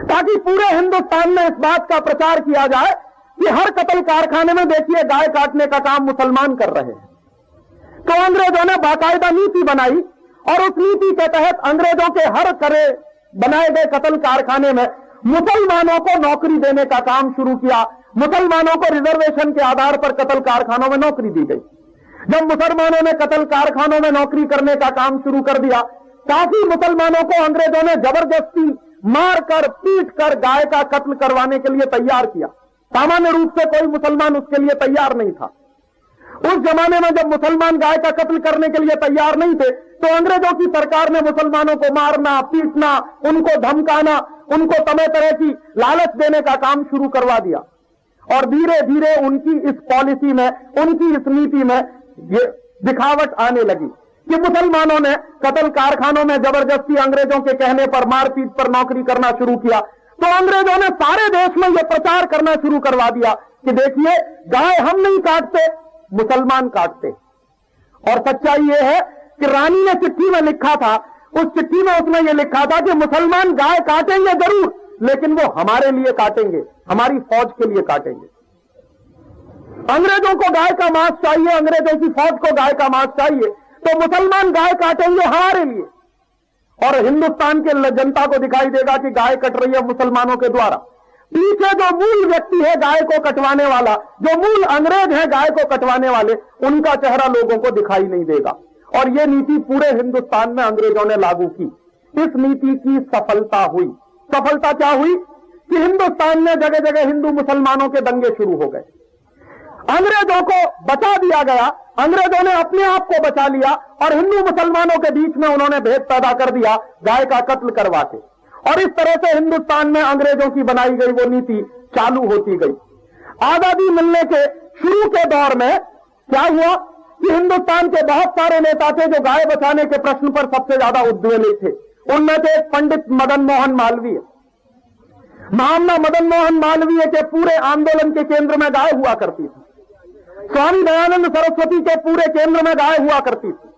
ताकि पूरे हिंदुस्तान में इस बात का प्रचार किया जाए कि हर कत्ल कारखाने में देखिए गाय काटने का काम मुसलमान कर रहे हैं। तो अंग्रेजों ने बाकायदा नीति बनाई, और उस नीति के तहत अंग्रेजों के हर करे बनाए गए कत्ल कारखाने में मुसलमानों को नौकरी देने का काम शुरू किया। मुसलमानों को रिजर्वेशन के आधार पर कत्ल कारखानों में नौकरी दी गई। जब मुसलमानों ने कत्ल कारखानों में नौकरी करने का काम शुरू कर दिया, काफी मुसलमानों को अंग्रेजों ने जबरदस्ती मारकर पीट कर गाय का कत्ल करवाने के लिए तैयार किया। सामान्य रूप से कोई मुसलमान उसके लिए तैयार नहीं था। उस जमाने में जब मुसलमान गाय का कत्ल करने के लिए तैयार नहीं थे, तो अंग्रेजों की सरकार ने मुसलमानों को मारना, पीटना, उनको धमकाना, उनको तमाम तरह की लालच देने का काम शुरू करवा दिया। और धीरे धीरे उनकी इस पॉलिसी में, उनकी इस नीति में ये दिखावट आने लगी कि मुसलमानों ने कत्ल कारखानों में जबरदस्ती अंग्रेजों के कहने पर मारपीट पर नौकरी करना शुरू किया। तो अंग्रेजों ने सारे देश में यह प्रचार करना शुरू करवा दिया कि देखिए, गाय हम नहीं काटते, मुसलमान काटते। और सच्चाई यह है कि रानी ने चिट्ठी में लिखा था, उस चिट्ठी में उसने ये लिखा था कि मुसलमान गाय काटेंगे जरूर, लेकिन वो हमारे लिए काटेंगे, हमारी फौज के लिए काटेंगे। अंग्रेजों को गाय का मांस चाहिए, अंग्रेजों की फौज को गाय का मांस चाहिए, तो मुसलमान गाय काटेंगे हमारे लिए, और हिंदुस्तान के जनता को दिखाई देगा कि गाय कट रही है मुसलमानों के द्वारा। पीछे जो मूल व्यक्ति है गाय को कटवाने वाला, जो मूल अंग्रेज है गाय को कटवाने वाले, उनका चेहरा लोगों को दिखाई नहीं देगा। और यह नीति पूरे हिंदुस्तान में अंग्रेजों ने लागू की। इस नीति की सफलता हुई। सफलता क्या हुई कि हिंदुस्तान में जगह जगह हिंदू मुसलमानों के दंगे शुरू हो गए। अंग्रेजों को बचा दिया गया, अंग्रेजों ने अपने आप को बचा लिया, और हिंदू मुसलमानों के बीच में उन्होंने भेद पैदा कर दिया गाय का कत्ल करवा के। और इस तरह से हिंदुस्तान में अंग्रेजों की बनाई गई वो नीति चालू होती गई। आजादी मिलने के शुरू के दौर में क्या हुआ कि हिंदुस्तान के बहुत सारे नेता थे जो गाय बचाने के प्रश्न पर सबसे ज्यादा उद्वेलित थे। उनमें से पंडित मदन मोहन मालवीय। महामना मदन मोहन मालवीय के पूरे आंदोलन के केंद्र में गाय हुआ करती थी। स्वामी दयानंद सरस्वती के पूरे केंद्र में गाय हुआ करती थी।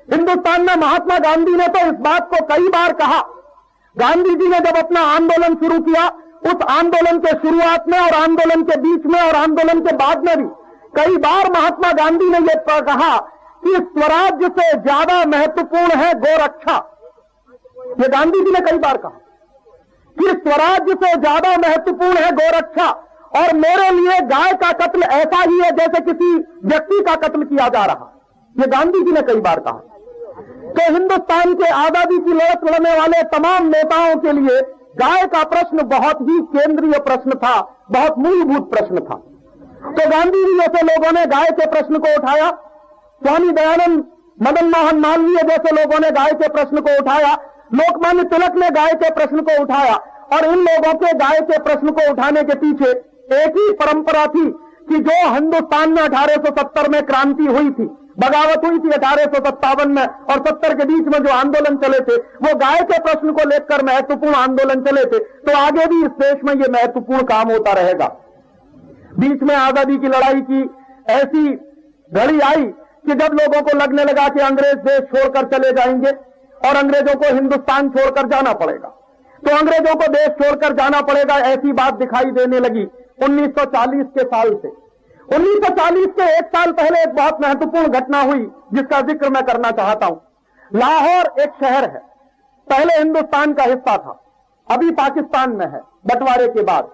हिंदुस्तान में महात्मा गांधी ने तो इस बात को कई बार कहा। गांधी जी ने जब अपना आंदोलन शुरू किया, उस आंदोलन के शुरुआत में और आंदोलन के बीच में और आंदोलन के बाद में भी कई बार महात्मा गांधी ने यह कहा कि स्वराज्य से ज्यादा महत्वपूर्ण है गोरक्षा। ये गांधी जी ने कई बार कहा कि स्वराज्य से ज्यादा महत्वपूर्ण है गोरक्षा, और मेरे लिए गाय का कत्ल ऐसा ही है जैसे किसी व्यक्ति का कत्ल किया जा रहा। ये गांधी जी ने कई बार कहा। तो हिंदुस्तान के आजादी की लड़त लड़ने वाले तमाम नेताओं के लिए गाय का प्रश्न बहुत ही केंद्रीय प्रश्न था, बहुत मूलभूत प्रश्न था। तो गांधी जी जैसे लोगों ने गाय के प्रश्न को उठाया, स्वामी दयानंद, मदन मोहन मालवीय जैसे लोगों ने गाय के प्रश्न को उठाया, लोकमान्य तिलक ने गाय के प्रश्न को उठाया। और इन लोगों के गाय के प्रश्न को उठाने के पीछे एक ही परंपरा थी कि जो हिंदुस्तान में 1870 में क्रांति हुई थी, बगावत हुई थी 1857 में और 70 के बीच में जो आंदोलन चले थे, वो गाय के प्रश्न को लेकर महत्वपूर्ण आंदोलन चले थे। तो आगे भी इस देश में ये महत्वपूर्ण काम होता रहेगा। बीच में आजादी की लड़ाई की ऐसी घड़ी आई कि जब लोगों को लगने लगा कि अंग्रेज देश छोड़कर चले जाएंगे और अंग्रेजों को हिंदुस्तान छोड़कर जाना पड़ेगा। तो अंग्रेजों को देश छोड़कर जाना पड़ेगा, ऐसी बात दिखाई देने लगी 1940 के साल से। 1940 से एक साल पहले एक बहुत महत्वपूर्ण घटना हुई जिसका जिक्र मैं करना चाहता हूं। लाहौर एक शहर है, पहले हिंदुस्तान का हिस्सा था, अभी पाकिस्तान में है बंटवारे के बाद।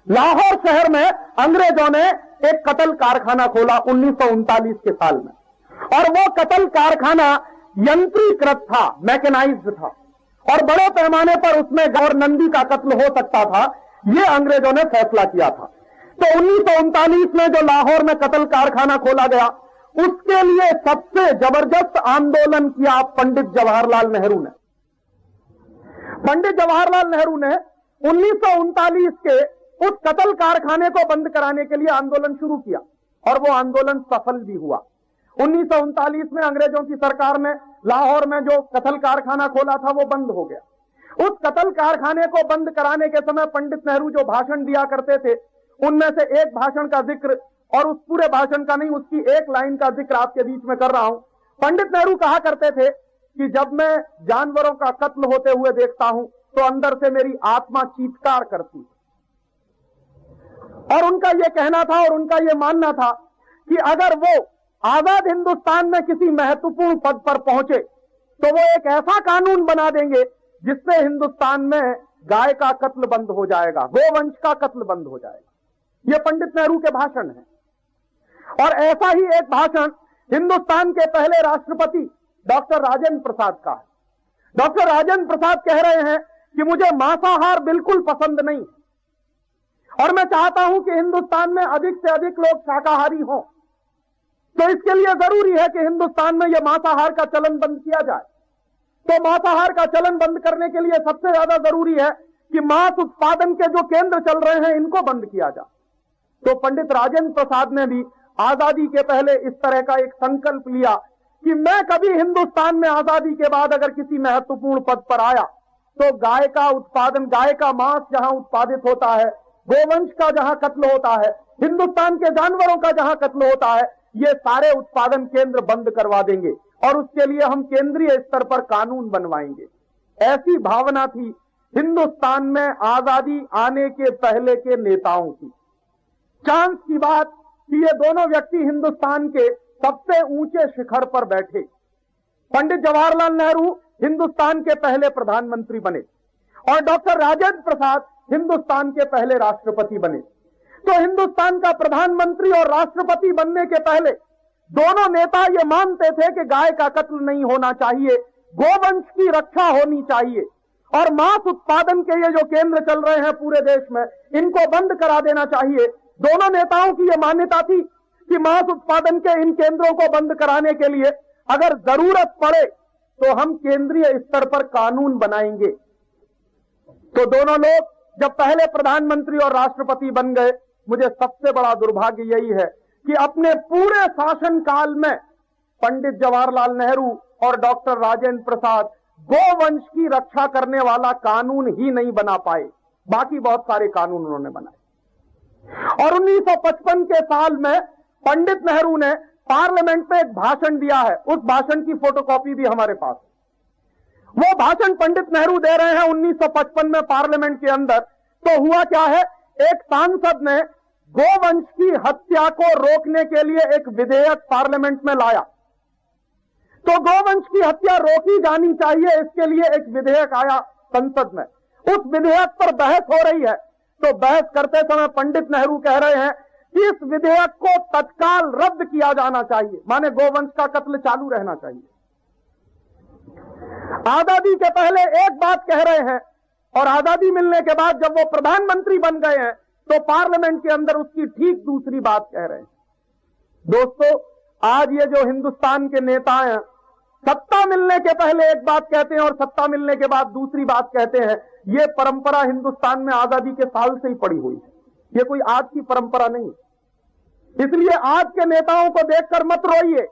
लाहौर शहर में अंग्रेजों ने एक कतल कारखाना खोला 1939 के साल में, और वो कतल कारखाना यंत्रीकृत था, मैकेनाइज्ड था, और बड़े पैमाने पर उसमें गौर नंदी का कत्ल हो सकता था, ये अंग्रेजों ने फैसला किया था। तो 1939 में जो लाहौर में कतल कारखाना खोला गया, उसके लिए सबसे जबरदस्त आंदोलन किया पंडित जवाहरलाल नेहरू ने। पंडित जवाहरलाल नेहरू ने 1939 के उस कतल कारखाने को बंद कराने के लिए आंदोलन शुरू किया, और वो आंदोलन सफल भी हुआ। 1939 में अंग्रेजों की सरकार ने लाहौर में जो कतल कारखाना खोला था वो बंद हो गया। उस कतल कारखाने को बंद कराने के समय पंडित नेहरू जो भाषण दिया करते थे, उनमें से एक भाषण का जिक्र, और उस पूरे भाषण का नहीं, उसकी एक लाइन का जिक्र आपके बीच में कर रहा हूं। पंडित नेहरू कहा करते थे कि जब मैं जानवरों का कत्ल होते हुए देखता हूं तो अंदर से मेरी आत्मा चीत्कार करती। और उनका यह कहना था और उनका यह मानना था कि अगर वो आजाद हिंदुस्तान में किसी महत्वपूर्ण पद पर पहुंचे तो वो एक ऐसा कानून बना देंगे जिससे हिंदुस्तान में गाय का कत्ल बंद हो जाएगा, गोवंश का कत्ल बंद हो जाएगा। ये पंडित नेहरू के भाषण हैं। और ऐसा ही एक भाषण हिंदुस्तान के पहले राष्ट्रपति डॉक्टर राजेंद्र प्रसाद का है। डॉक्टर राजेंद्र प्रसाद कह रहे हैं कि मुझे मांसाहार बिल्कुल पसंद नहीं, और मैं चाहता हूं कि हिंदुस्तान में अधिक से अधिक लोग शाकाहारी हों, तो इसके लिए जरूरी है कि हिंदुस्तान में यह मांसाहार का चलन बंद किया जाए। तो मांसाहार का चलन बंद करने के लिए सबसे ज्यादा जरूरी है कि मांस उत्पादन के जो केंद्र चल रहे हैं इनको बंद किया जाए। तो पंडित राजेंद्र प्रसाद ने भी आजादी के पहले इस तरह का एक संकल्प लिया कि मैं कभी हिंदुस्तान में आजादी के बाद अगर किसी महत्वपूर्ण पद पर आया तो गाय का उत्पादन, गाय का मांस जहां उत्पादित होता है, गोवंश का जहां कत्ल होता है, हिंदुस्तान के जानवरों का जहां कत्ल होता है, ये सारे उत्पादन केंद्र बंद करवा देंगे, और उसके लिए हम केंद्रीय स्तर पर कानून बनवाएंगे। ऐसी भावना थी हिंदुस्तान में आजादी आने के पहले के नेताओं की। चांस की बात कि ये दोनों व्यक्ति हिंदुस्तान के सबसे ऊंचे शिखर पर बैठे। पंडित जवाहरलाल नेहरू हिंदुस्तान के पहले प्रधानमंत्री बने, और डॉक्टर राजेंद्र प्रसाद हिंदुस्तान के पहले राष्ट्रपति बने। तो हिंदुस्तान का प्रधानमंत्री और राष्ट्रपति बनने के पहले दोनों नेता ये मानते थे कि गाय का कत्ल नहीं होना चाहिए, गोवंश की रक्षा होनी चाहिए, और मांस उत्पादन के ये जो केंद्र चल रहे हैं पूरे देश में, इनको बंद करा देना चाहिए। दोनों नेताओं की यह मान्यता थी कि मांस उत्पादन के इन केंद्रों को बंद कराने के लिए अगर जरूरत पड़े तो हम केंद्रीय स्तर पर कानून बनाएंगे। तो दोनों लोग जब पहले प्रधानमंत्री और राष्ट्रपति बन गए, मुझे सबसे बड़ा दुर्भाग्य यही है कि अपने पूरे शासनकाल में पंडित जवाहरलाल नेहरू और डॉक्टर राजेंद्र प्रसाद गोवंश की रक्षा करने वाला कानून ही नहीं बना पाए। बाकी बहुत सारे कानून उन्होंने बनाए। और 1955 के साल में पंडित नेहरू ने पार्लियामेंट में एक भाषण दिया है, उस भाषण की फोटोकॉपी भी हमारे पास है। वो भाषण पंडित नेहरू दे रहे हैं 1955 में पार्लियामेंट के अंदर। तो हुआ क्या है, एक सांसद ने गोवंश की हत्या को रोकने के लिए एक विधेयक पार्लियामेंट में लाया। तो गोवंश की हत्या रोकी जानी चाहिए, इसके लिए एक विधेयक आया संसद में। उस विधेयक पर बहस हो रही है। तो बहस करते समय पंडित नेहरू कह रहे हैं कि इस विधेयक को तत्काल रद्द किया जाना चाहिए, माने गोवंश का कत्ल चालू रहना चाहिए। आजादी के पहले एक बात कह रहे हैं, और आजादी मिलने के बाद जब वो प्रधानमंत्री बन गए हैं तो पार्लियामेंट के अंदर उसकी ठीक दूसरी बात कह रहे हैं। दोस्तों, आज ये जो हिंदुस्तान के नेता हैं, सत्ता मिलने के पहले एक बात कहते हैं और सत्ता मिलने के बाद दूसरी बात कहते हैं। ये परंपरा हिंदुस्तान में आजादी के साल से ही पड़ी हुई है, ये कोई आज की परंपरा नहीं। इसलिए आज के नेताओं को देखकर मत रोइए।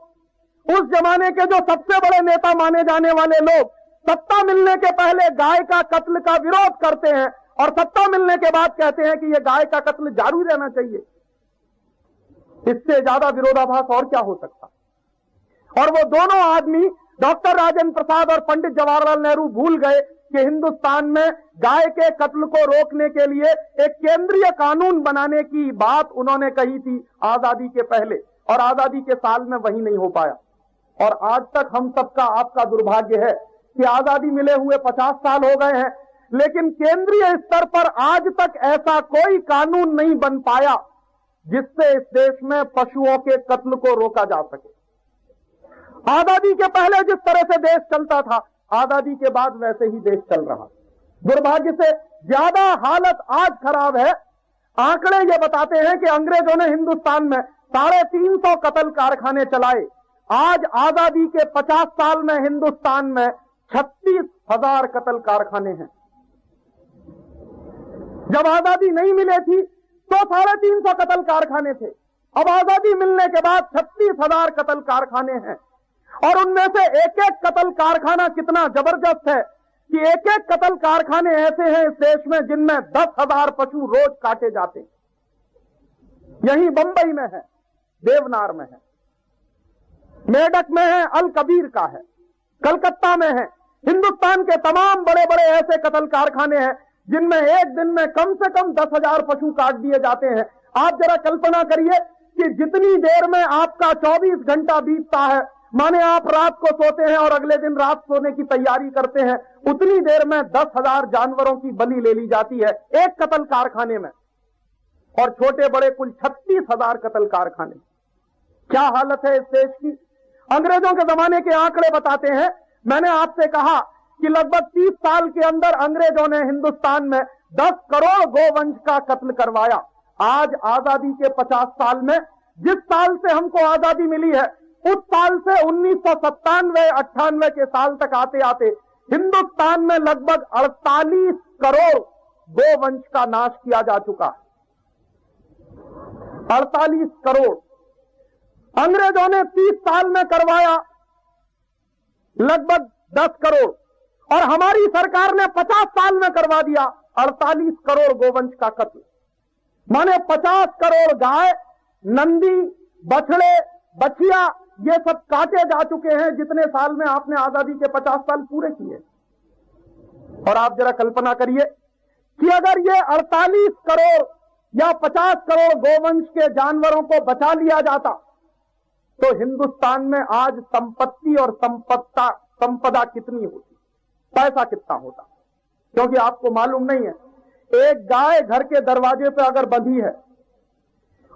उस जमाने के जो सबसे बड़े नेता माने जाने वाले लोग सत्ता मिलने के पहले गाय का कत्ल का विरोध करते हैं, और सत्ता मिलने के बाद कहते हैं कि यह गाय का कत्ल जारी रहना चाहिए। इससे ज्यादा विरोधाभास और क्या हो सकता। और वो दोनों आदमी डॉक्टर राजेंद्र प्रसाद और पंडित जवाहरलाल नेहरू भूल गए कि हिंदुस्तान में गाय के कत्ल को रोकने के लिए एक केंद्रीय कानून बनाने की बात उन्होंने कही थी आजादी के पहले, और आजादी के साल में वही नहीं हो पाया। और आज तक हम सबका, आपका दुर्भाग्य है कि आजादी मिले हुए 50 साल हो गए हैं, लेकिन केंद्रीय स्तर पर आज तक ऐसा कोई कानून नहीं बन पाया जिससे इस देश में पशुओं के कत्ल को रोका जा सके। आजादी के पहले जिस तरह से देश चलता था, आजादी के बाद वैसे ही देश चल रहा। दुर्भाग्य से ज्यादा हालत आज खराब है। आंकड़े ये बताते हैं कि अंग्रेजों ने हिंदुस्तान में 350 कत्ल कारखाने चलाए। आज आजादी के 50 साल में हिंदुस्तान में 36,000 कत्ल कारखाने हैं। जब आजादी नहीं मिली थी तो 350 कत्ल कारखाने थे। अब आजादी मिलने के बाद 36,000 कत्ल कारखाने हैं, और उनमें से एक एक कत्ल कारखाना कितना जबरदस्त है कि एक एक कत्ल कारखाने ऐसे हैं इस देश में जिनमें 10,000 पशु रोज काटे जाते हैं। यहीं बंबई में है, देवनार में है, मेडक में है, अल कबीर का है, कलकत्ता में है। हिंदुस्तान के तमाम बड़े बड़े ऐसे कत्ल कारखाने हैं जिनमें एक दिन में कम से कम 10,000 पशु काट दिए जाते हैं। आप जरा कल्पना करिए कि जितनी देर में आपका 24 घंटा बीतता है, माने आप रात को सोते हैं और अगले दिन रात सोने की तैयारी करते हैं, उतनी देर में 10,000 जानवरों की बलि ले ली जाती है एक कत्ल कारखाने में। और छोटे बड़े कुल 36,000 कत्ल कारखाने। क्या हालत है इस देश की। अंग्रेजों के जमाने के आंकड़े बताते हैं, मैंने आपसे कहा कि लगभग 30 साल के अंदर अंग्रेजों ने हिंदुस्तान में 10 करोड़ गोवंश का कत्ल करवाया। आज आजादी के 50 साल में, जिस साल से हमको आजादी मिली है, उस साल से 1997-98 के साल तक आते आते हिंदुस्तान में लगभग 48 करोड़ गोवंश का नाश किया जा चुका है। 48 करोड़। अंग्रेजों ने 30 साल में करवाया लगभग 10 करोड़, और हमारी सरकार ने 50 साल में करवा दिया 48 करोड़ गोवंश का कत्ल। माने 50 करोड़ गाय, नंदी, बछड़े, बछिया, ये सब काटे जा चुके हैं जितने साल में आपने आजादी के 50 साल पूरे किए। और आप जरा कल्पना करिए कि अगर ये 48 करोड़ या 50 करोड़ गोवंश के जानवरों को बचा लिया जाता तो हिंदुस्तान में आज संपत्ति और संपदा कितनी होती, पैसा कितना होता। क्योंकि आपको मालूम नहीं है, एक गाय घर के दरवाजे पर अगर बंधी है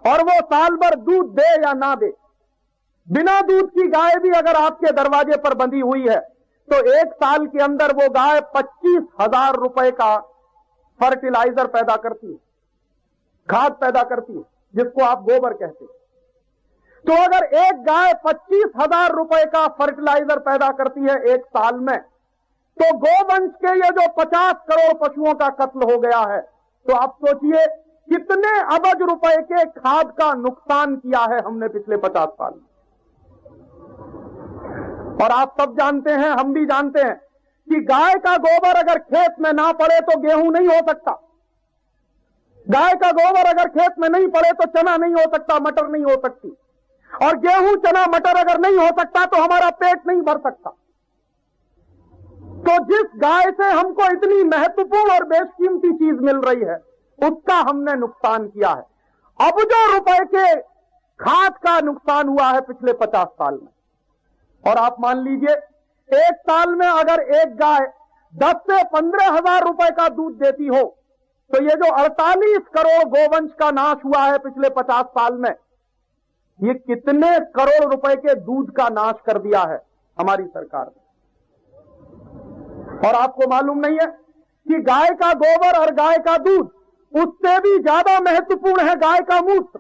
और वो साल भर दूध दे या ना दे, बिना दूध की गाय भी अगर आपके दरवाजे पर बंधी हुई है तो एक साल के अंदर वो गाय 25,000 रुपए का फर्टिलाइजर पैदा करती है, खाद पैदा करती है, जिसको आप गोबर कहते हैं। तो अगर एक गाय 25,000 रुपए का फर्टिलाइजर पैदा करती है एक साल में, तो गोवंश के ये जो 50 करोड़ पशुओं का कत्ल हो गया है, तो आप सोचिए कितने अबज रुपए के खाद का नुकसान किया है हमने पिछले 50 साल में। और आप सब जानते हैं, हम भी जानते हैं कि गाय का गोबर अगर खेत में ना पड़े तो गेहूं नहीं हो सकता। गाय का गोबर अगर खेत में नहीं पड़े तो चना नहीं हो सकता, मटर नहीं हो सकती, और गेहूं, चना, मटर अगर नहीं हो सकता तो हमारा पेट नहीं भर सकता। तो जिस गाय से हमको इतनी महत्वपूर्ण और बेशकीमती चीज मिल रही है, उसका हमने नुकसान किया है। अबजों रुपए के खाद का नुकसान हुआ है पिछले 50 साल में। और आप मान लीजिए एक साल में अगर एक गाय 10 से 15,000 रुपए का दूध देती हो, तो ये जो 48 करोड़ गोवंश का नाश हुआ है पिछले 50 साल में, ये कितने करोड़ रुपए के दूध का नाश कर दिया है हमारी सरकार ने। और आपको मालूम नहीं है कि गाय का गोबर और गाय का दूध, उससे भी ज्यादा महत्वपूर्ण है गाय का मूत्र।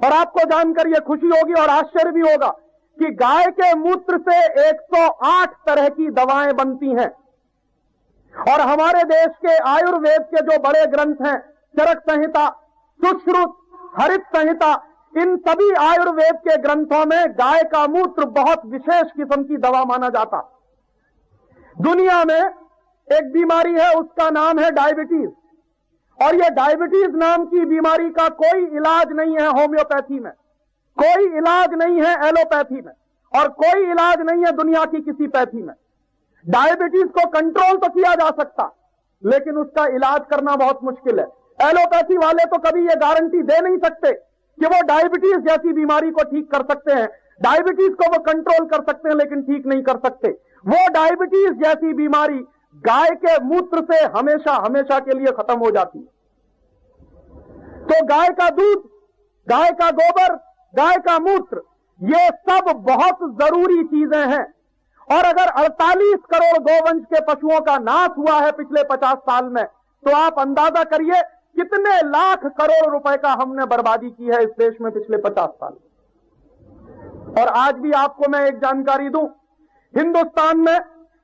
और आपको जानकर यह खुशी होगी और आश्चर्य भी होगा कि गाय के मूत्र से 108 तरह की दवाएं बनती हैं। और हमारे देश के आयुर्वेद के जो बड़े ग्रंथ हैं, चरक संहिता, सुश्रुत, हरित संहिता, इन सभी आयुर्वेद के ग्रंथों में गाय का मूत्र बहुत विशेष किस्म की दवा माना जाता। दुनिया में एक बीमारी है, उसका नाम है डायबिटीज, और यह डायबिटीज नाम की बीमारी का कोई इलाज नहीं है होम्योपैथी में, कोई इलाज नहीं है एलोपैथी में, और कोई इलाज नहीं है दुनिया की किसी पैथी में। डायबिटीज को कंट्रोल तो किया जा सकता, लेकिन उसका इलाज करना बहुत मुश्किल है। एलोपैथी वाले तो कभी यह गारंटी दे नहीं सकते कि वो डायबिटीज जैसी बीमारी को ठीक कर सकते हैं। डायबिटीज को वो कंट्रोल कर सकते हैं लेकिन ठीक नहीं कर सकते। वो डायबिटीज जैसी बीमारी गाय के मूत्र से हमेशा हमेशा के लिए खत्म हो जाती है। तो गाय का दूध, गाय का गोबर, गाय का मूत्र, ये सब बहुत जरूरी चीजें हैं। और अगर 48 करोड़ गोवंश के पशुओं का नाश हुआ है पिछले 50 साल में, तो आप अंदाजा करिए कितने लाख करोड़ रुपए का हमने बर्बादी की है इस देश में पिछले 50 साल। और आज भी आपको मैं एक जानकारी दूं, हिंदुस्तान में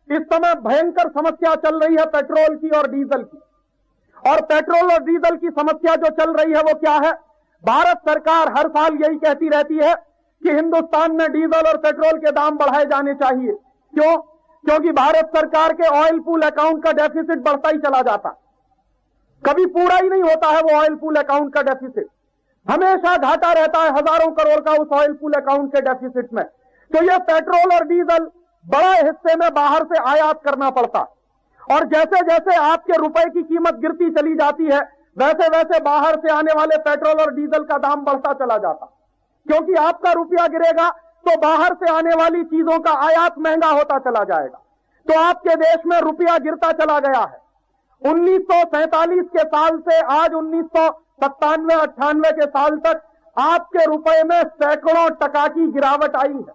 इस समय भयंकर समस्या चल रही है पेट्रोल की और डीजल की। और पेट्रोल और डीजल की समस्या जो चल रही है वो क्या है? भारत सरकार हर साल यही कहती रहती है कि हिंदुस्तान में डीजल और पेट्रोल के दाम बढ़ाए जाने चाहिए। क्यों? क्योंकि भारत सरकार के ऑयल पूल अकाउंट का डेफिसिट बढ़ता ही चला जाता, कभी पूरा ही नहीं होता है वो ऑयल पूल अकाउंट का डेफिसिट, हमेशा घाटा रहता है हजारों करोड़ का उस ऑयल पूल अकाउंट के डेफिसिट में। तो ये पेट्रोल और डीजल बड़े हिस्से में बाहर से आयात करना पड़ता, और जैसे जैसे आपके रुपए की कीमत गिरती चली जाती है, वैसे वैसे बाहर से आने वाले पेट्रोल और डीजल का दाम बढ़ता चला जाता। क्योंकि आपका रुपया गिरेगा तो बाहर से आने वाली चीजों का आयात महंगा होता चला जाएगा। तो आपके देश में रुपया गिरता चला गया है। 1947 के साल से आज 1997-98 के साल तक आपके रुपए में सैकड़ों टका की गिरावट आई है।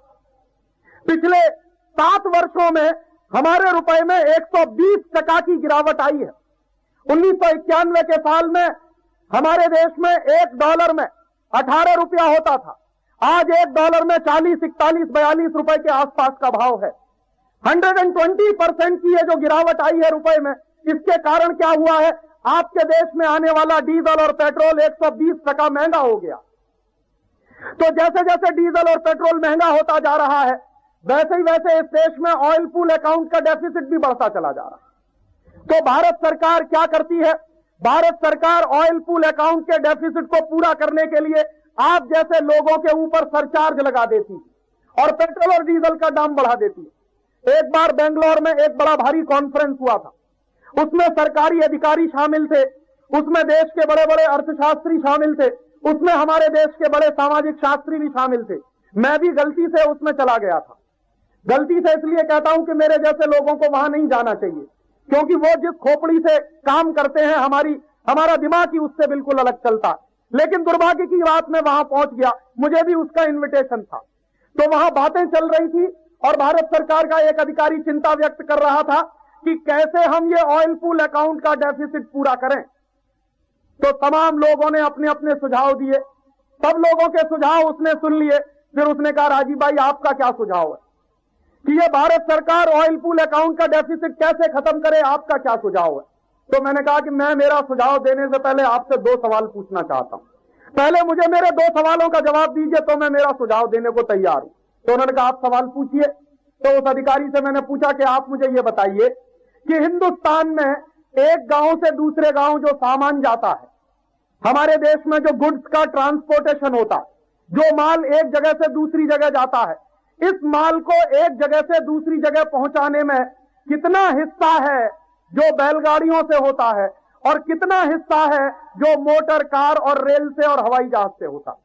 पिछले 7 वर्षों में हमारे रुपए में 120 टका की गिरावट आई है। 1991 के साल में हमारे देश में $1 में 18 रुपया होता था, आज $1 में 40, 41, 42 रुपए के आसपास का भाव है। 120% की ये जो गिरावट आई है रुपए में, इसके कारण क्या हुआ है? आपके देश में आने वाला डीजल और पेट्रोल 120 टका महंगा हो गया। तो जैसे जैसे डीजल और पेट्रोल महंगा होता जा रहा है, वैसे ही वैसे इस देश में ऑयल पूल अकाउंट का डेफिसिट भी बढ़ता चला जा रहा है। तो भारत सरकार क्या करती है? भारत सरकार ऑयल पूल अकाउंट के डेफिसिट को पूरा करने के लिए आप जैसे लोगों के ऊपर सरचार्ज लगा देती है और पेट्रोल और डीजल का दाम बढ़ा देती है। एक बार बेंगलोर में एक बड़ा भारी कॉन्फ्रेंस हुआ था, उसमें सरकारी अधिकारी शामिल थे, उसमें देश के बड़े बड़े अर्थशास्त्री शामिल थे, उसमें हमारे देश के बड़े सामाजिक शास्त्री भी शामिल थे। मैं भी गलती से उसमें चला गया था। गलती से इसलिए कहता हूं कि मेरे जैसे लोगों को वहां नहीं जाना चाहिए, क्योंकि वो जिस खोपड़ी से काम करते हैं हमारा दिमाग ही उससे बिल्कुल अलग चलता। लेकिन दुर्भाग्य की बात मैं वहां पहुंच गया, मुझे भी उसका इन्विटेशन था। तो वहां बातें चल रही थी और भारत सरकार का एक अधिकारी चिंता व्यक्त कर रहा था कि कैसे हम ये ऑयल पूल अकाउंट का डेफिसिट पूरा करें। तो तमाम लोगों ने अपने अपने सुझाव दिए, सब लोगों के सुझाव उसने सुन लिए। फिर उसने कहा, राजीव भाई आपका क्या सुझाव है कि ये भारत सरकार ऑयल पूल अकाउंट का डेफिसिट कैसे खत्म करे, आपका क्या सुझाव है? तो मैंने कहा कि मैं मेरा सुझाव देने से पहले आपसे 2 सवाल पूछना चाहता हूं। पहले मुझे मेरे 2 सवालों का जवाब दीजिए तो मैं मेरा सुझाव देने को तैयार हूं। तो उन्होंने कहा आप सवाल पूछिए। तो उस अधिकारी से मैंने पूछा कि आप मुझे ये बताइए कि हिंदुस्तान में एक गांव से दूसरे गांव जो सामान जाता है, हमारे देश में जो गुड्स का ट्रांसपोर्टेशन होता है, जो माल एक जगह से दूसरी जगह जाता है, इस माल को एक जगह से दूसरी जगह पहुंचाने में कितना हिस्सा है जो बैलगाड़ियों से होता है और कितना हिस्सा है जो मोटर कार और रेल से और हवाई जहाज से होता है?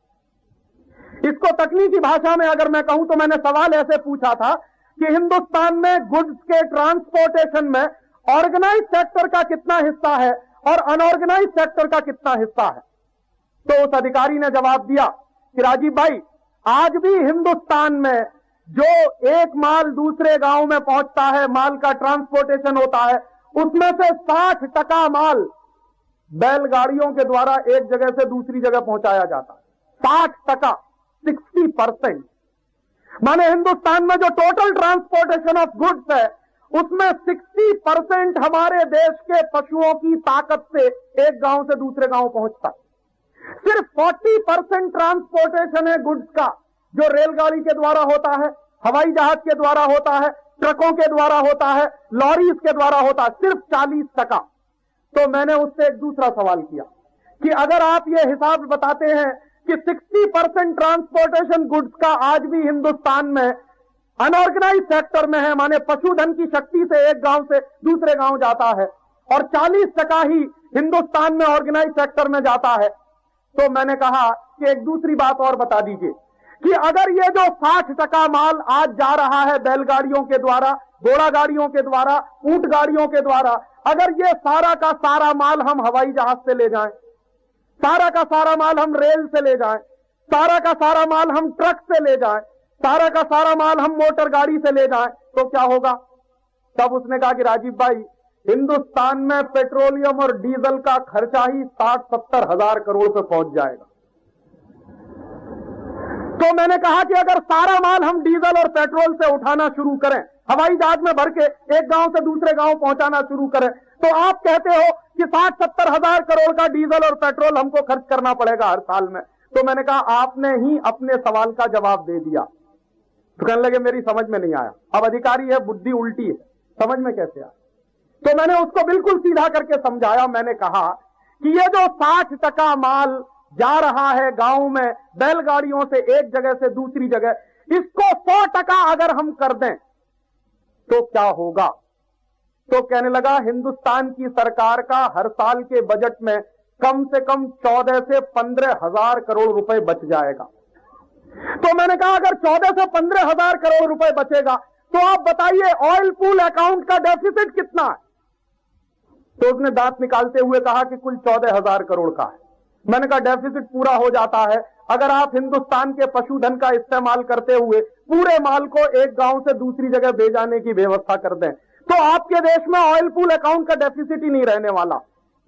इसको तकनीकी भाषा में अगर मैं कहूं तो मैंने सवाल ऐसे पूछा था कि हिंदुस्तान में गुड्स के ट्रांसपोर्टेशन में ऑर्गेनाइज सेक्टर का कितना हिस्सा है और अनऑर्गेनाइज सेक्टर का कितना हिस्सा है? तो उस अधिकारी ने जवाब दिया कि राजीव भाई, आज भी हिंदुस्तान में जो एक माल दूसरे गांव में पहुंचता है, माल का ट्रांसपोर्टेशन होता है, उसमें से 60% माल बैलगाड़ियों के द्वारा एक जगह से दूसरी जगह पहुंचाया जाता है। 60%, 60%। माने हिंदुस्तान में जो टोटल ट्रांसपोर्टेशन ऑफ गुड्स है, उसमें 60% हमारे देश के पशुओं की ताकत से एक गांव से दूसरे गांव पहुंचता है। सिर्फ 40% ट्रांसपोर्टेशन है गुड्स का जो रेलगाड़ी के द्वारा होता है, हवाई जहाज के द्वारा होता है, ट्रकों के द्वारा होता है, लॉरीज के द्वारा होता है, सिर्फ 40%। तो मैंने उससे एक दूसरा सवाल किया कि अगर आप ये हिसाब बताते हैं कि 60% ट्रांसपोर्टेशन गुड्स का आज भी हिंदुस्तान में अनऑर्गेनाइज सेक्टर में है, माने पशुधन की शक्ति से एक गांव से दूसरे गांव जाता है, और 40% ही हिंदुस्तान में ऑर्गेनाइज सेक्टर में जाता है। तो मैंने कहा कि एक दूसरी बात और बता दीजिए कि अगर ये जो 60% माल आज जा रहा है बैलगाड़ियों के द्वारा, घोड़ा गाड़ियों के द्वारा, ऊंट गाड़ियों के द्वारा, अगर ये सारा का सारा माल हम हवाई जहाज से ले जाएं, सारा का सारा माल हम रेल से ले जाएं, सारा का सारा माल हम ट्रक से ले जाएं, सारा का सारा माल हम मोटर गाड़ी से ले जाएं, तो क्या होगा? तब उसने कहा कि राजीव भाई, हिंदुस्तान में पेट्रोलियम और डीजल का खर्चा ही 60-70 हजार करोड़ पे पहुंच जाएगा। तो मैंने कहा कि अगर सारा माल हम डीजल और पेट्रोल से उठाना शुरू करें, हवाई जहाज में भर के एक गांव से दूसरे गांव पहुंचाना शुरू करें, तो आप कहते हो कि 60-70 हजार करोड़ का डीजल और पेट्रोल हमको खर्च करना पड़ेगा हर साल में। तो मैंने कहा आपने ही अपने सवाल का जवाब दे दिया। तो कहने लगे मेरी समझ में नहीं आया। अब अधिकारी है, बुद्धि उल्टी है, समझ में कैसे आया? तो मैंने उसको बिल्कुल सीधा करके समझाया। मैंने कहा कि ये जो 60% माल जा रहा है गांव में बैलगाड़ियों से एक जगह से दूसरी जगह, इसको 100% अगर हम कर दें तो क्या होगा? तो कहने लगा हिंदुस्तान की सरकार का हर साल के बजट में कम से कम 14 से 15 हजार करोड़ रुपए बच जाएगा। तो मैंने कहा अगर 14 से 15 हजार करोड़ रुपए बचेगा तो आप बताइए ऑयल पूल अकाउंट का डेफिसिट कितना है? तो उसने दांत निकालते हुए कहा कि कुल 14 हजार करोड़ का है। मैंने कहा डेफिसिट पूरा हो जाता है अगर आप हिंदुस्तान के पशुधन का इस्तेमाल करते हुए पूरे माल को एक गांव से दूसरी जगह भेजाने की व्यवस्था कर दें, तो आपके देश में ऑयल पूल अकाउंट का डेफिसिट ही नहीं रहने वाला।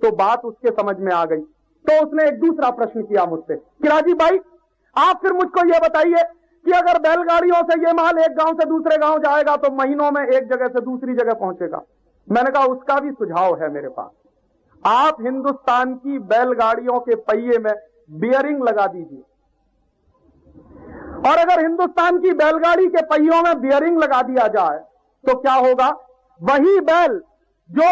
तो बात उसके समझ में आ गई। तो उसने एक दूसरा प्रश्न किया मुझसे कि राजीव भाई, आप फिर मुझको यह बताइए कि अगर बैलगाड़ियों से यह माल एक गांव से दूसरे गांव जाएगा तो महीनों में एक जगह से दूसरी जगह पहुंचेगा। मैंने कहा उसका भी सुझाव है मेरे पास। आप हिंदुस्तान की बैलगाड़ियों के पहिए में बियरिंग लगा दीजिए, और अगर हिंदुस्तान की बैलगाड़ी के पहियों में बियरिंग लगा दिया जाए तो क्या होगा? वही बैल जो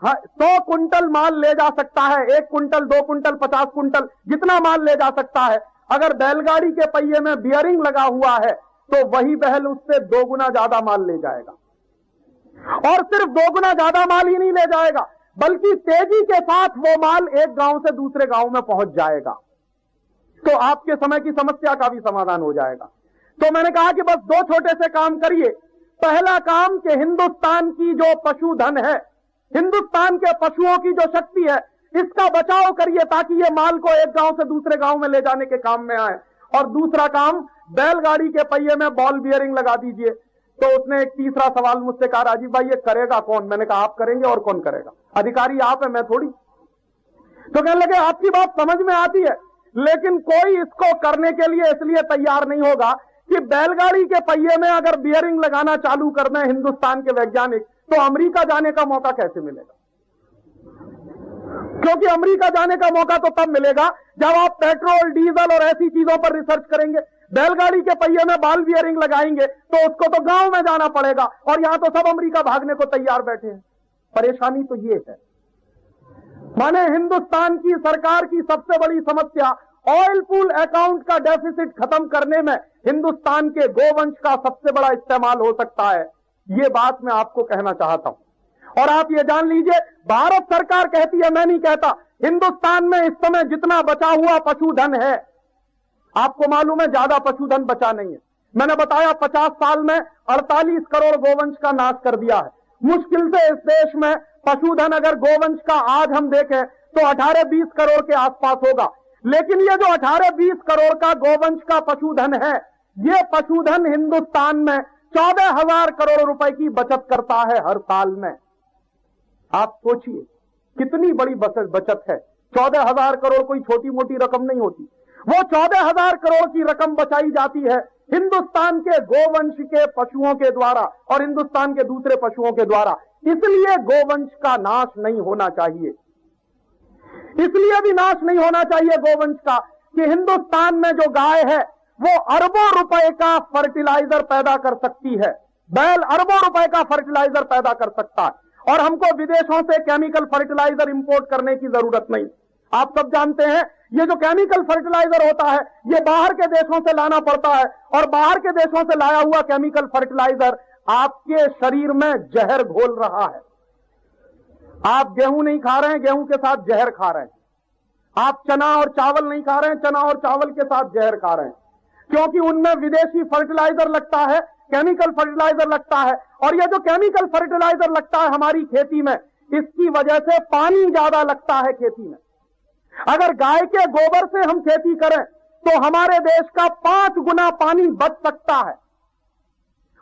100 कुंटल माल ले जा सकता है, 1 कुंटल, 2 कुंटल, 50 कुंटल, जितना माल ले जा सकता है, अगर बैलगाड़ी के पहिए में बियरिंग लगा हुआ है तो वही बैल उससे 2 गुना ज्यादा माल ले जाएगा। और सिर्फ 2 गुना ज्यादा माल ही नहीं ले जाएगा, बल्कि तेजी के साथ वो माल एक गांव से दूसरे गांव में पहुंच जाएगा। तो आपके समय की समस्या का भी समाधान हो जाएगा। तो मैंने कहा कि बस 2 छोटे से काम करिए। पहला काम कि हिंदुस्तान की जो पशुधन है, हिंदुस्तान के पशुओं की जो शक्ति है, इसका बचाव करिए ताकि ये माल को एक गांव से दूसरे गांव में ले जाने के काम में आए। और दूसरा काम, बैलगाड़ी के पहिए में बॉल बियरिंग लगा दीजिए। तो उसने एक तीसरा सवाल मुझसे कहा, राजीव भाई ये करेगा कौन? मैंने कहा आप करेंगे और कौन करेगा? अधिकारी आप है, मैं थोड़ी। तो कहने लगे आपकी बात समझ में आती है, लेकिन कोई इसको करने के लिए इसलिए तैयार नहीं होगा कि बैलगाड़ी के पहिए में अगर बियरिंग लगाना चालू कर दें हिंदुस्तान के वैज्ञानिक, तो अमेरिका जाने का मौका कैसे मिलेगा? क्योंकि अमेरिका जाने का मौका तो तब मिलेगा जब आप पेट्रोल, डीजल और ऐसी चीजों पर रिसर्च करेंगे। बैलगाड़ी के पहिए में बॉल बियरिंग लगाएंगे तो उसको तो गांव में जाना पड़ेगा, और यहां तो सब अमेरिका भागने को तैयार बैठे हैं। परेशानी तो ये है। माने हिंदुस्तान की सरकार की सबसे बड़ी समस्या ऑयल पूल अकाउंट का डेफिसिट खत्म करने में हिंदुस्तान के गोवंश का सबसे बड़ा इस्तेमाल हो सकता है। ये बात मैं आपको कहना चाहता हूं। और आप ये जान लीजिए, भारत सरकार कहती है, मैं नहीं कहता, हिंदुस्तान में इस समय जितना बचा हुआ पशुधन है, आपको मालूम है ज्यादा पशुधन बचा नहीं है। मैंने बताया 50 साल में 48 करोड़ गोवंश का नाश कर दिया है। मुश्किल से इस देश में पशुधन अगर गोवंश का आज हम देखें तो 18-20 करोड़ के आसपास होगा। लेकिन ये जो 18-20 करोड़ का गोवंश का पशुधन है, ये पशुधन हिंदुस्तान में 14,000 करोड़ रुपए की बचत करता है हर साल में। आप सोचिए कितनी बड़ी बचत है। 14,000 करोड़ कोई छोटी मोटी रकम नहीं होती। वो 14,000 करोड़ की रकम बचाई जाती है हिंदुस्तान के गोवंश के पशुओं के द्वारा और हिंदुस्तान के दूसरे पशुओं के द्वारा। इसलिए गोवंश का नाश नहीं होना चाहिए। इसलिए भी नाश नहीं होना चाहिए गोवंश का कि हिंदुस्तान में जो गाय है वो अरबों रुपए का फर्टिलाइजर पैदा कर सकती है। बैल अरबों रुपए का फर्टिलाइजर पैदा कर सकता है, और हमको विदेशों से केमिकल फर्टिलाइजर इंपोर्ट करने की जरूरत नहीं। आप सब जानते हैं ये जो केमिकल फर्टिलाइजर होता है ये बाहर के देशों से लाना पड़ता है, और बाहर के देशों से लाया हुआ केमिकल फर्टिलाइजर आपके शरीर में जहर घोल रहा है। आप गेहूं नहीं खा रहे हैं, गेहूं के साथ जहर खा रहे हैं। आप चना और चावल नहीं खा रहे हैं, चना और चावल के साथ जहर खा रहे हैं, क्योंकि उनमें विदेशी फर्टिलाइजर लगता है, केमिकल फर्टिलाइजर लगता है। और यह जो केमिकल फर्टिलाइजर लगता है हमारी खेती में, इसकी वजह से पानी ज्यादा लगता है खेती में। अगर गाय के गोबर से हम खेती करें तो हमारे देश का 5 गुना पानी बच सकता है।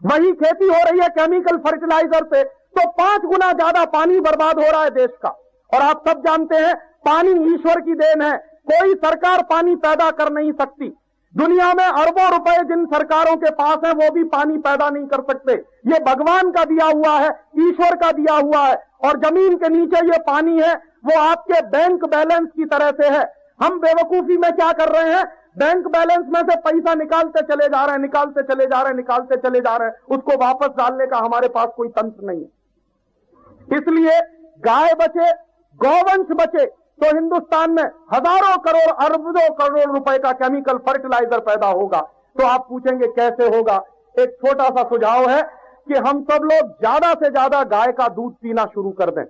वही खेती हो रही है केमिकल फर्टिलाइजर से तो 5 गुना ज्यादा पानी बर्बाद हो रहा है देश का। और आप सब जानते हैं पानी ईश्वर की देन है, कोई सरकार पानी पैदा कर नहीं सकती। दुनिया में अरबों रुपए जिन सरकारों के पास है वो भी पानी पैदा नहीं कर सकते। ये भगवान का दिया हुआ है, ईश्वर का दिया हुआ है। और जमीन के नीचे ये पानी है वो आपके बैंक बैलेंस की तरह से है। हम बेवकूफी में क्या कर रहे हैं, बैंक बैलेंस में से पैसा निकालते चले जा रहे हैं, निकालते चले जा रहे हैं, निकालते चले जा रहे हैं, उसको वापस डालने का हमारे पास कोई तंत्र नहीं है। इसलिए गाय बचे, गौवंश बचे तो हिंदुस्तान में हजारों करोड़ अरबों करोड़ रुपए का केमिकल फर्टिलाइजर पैदा होगा। तो आप पूछेंगे कैसे होगा? एक छोटा सा सुझाव है कि हम सब लोग ज्यादा से ज्यादा गाय का दूध पीना शुरू कर दें।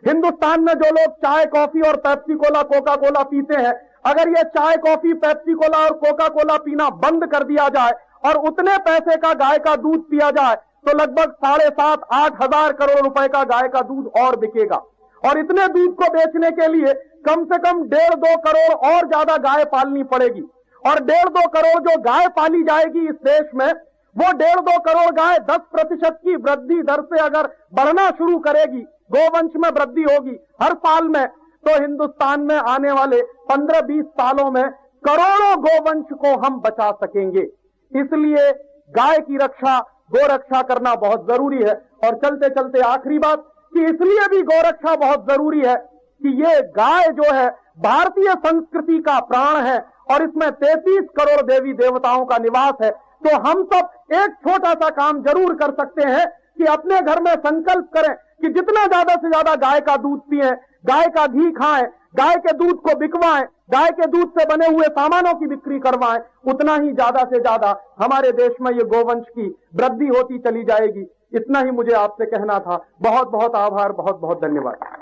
हिंदुस्तान में जो लोग चाय, कॉफी और पेप्सी कोला, कोका कोला पीते हैं, अगर ये चाय, कॉफी, पेप्सी कोला और कोका कोला पीना बंद कर दिया जाए और उतने पैसे का गाय का दूध पिया जाए तो लगभग 7,500-8 हजार करोड़ रुपए का गाय का दूध और बिकेगा। और इतने दूध को बेचने के लिए कम से कम 1.5-2 करोड़ और ज्यादा गाय पालनी पड़ेगी। और 1.5-2 करोड़ जो गाय पाली जाएगी इस देश में, वो 1.5-2 करोड़ गाय 10% की वृद्धि दर से अगर बढ़ना शुरू करेगी, गोवंश में वृद्धि होगी हर साल में, तो हिंदुस्तान में आने वाले 15-20 सालों में करोड़ों गोवंश को हम बचा सकेंगे। इसलिए गाय की रक्षा, गोरक्षा करना बहुत जरूरी है। और चलते चलते आखिरी बात कि इसलिए भी गोरक्षा बहुत जरूरी है कि ये गाय जो है भारतीय संस्कृति का प्राण है और इसमें 33 करोड़ देवी देवताओं का निवास है। तो हम सब एक छोटा सा काम जरूर कर सकते हैं कि अपने घर में संकल्प करें कि जितना ज्यादा से ज्यादा गाय का दूध पिएं, गाय का घी खाएं, गाय के दूध को बिकवाएं, गाय के दूध से बने हुए सामानों की बिक्री करवाएं, उतना ही ज्यादा से ज्यादा हमारे देश में ये गोवंश की वृद्धि होती चली जाएगी। इतना ही मुझे आपसे कहना था। बहुत बहुत आभार, बहुत बहुत धन्यवाद।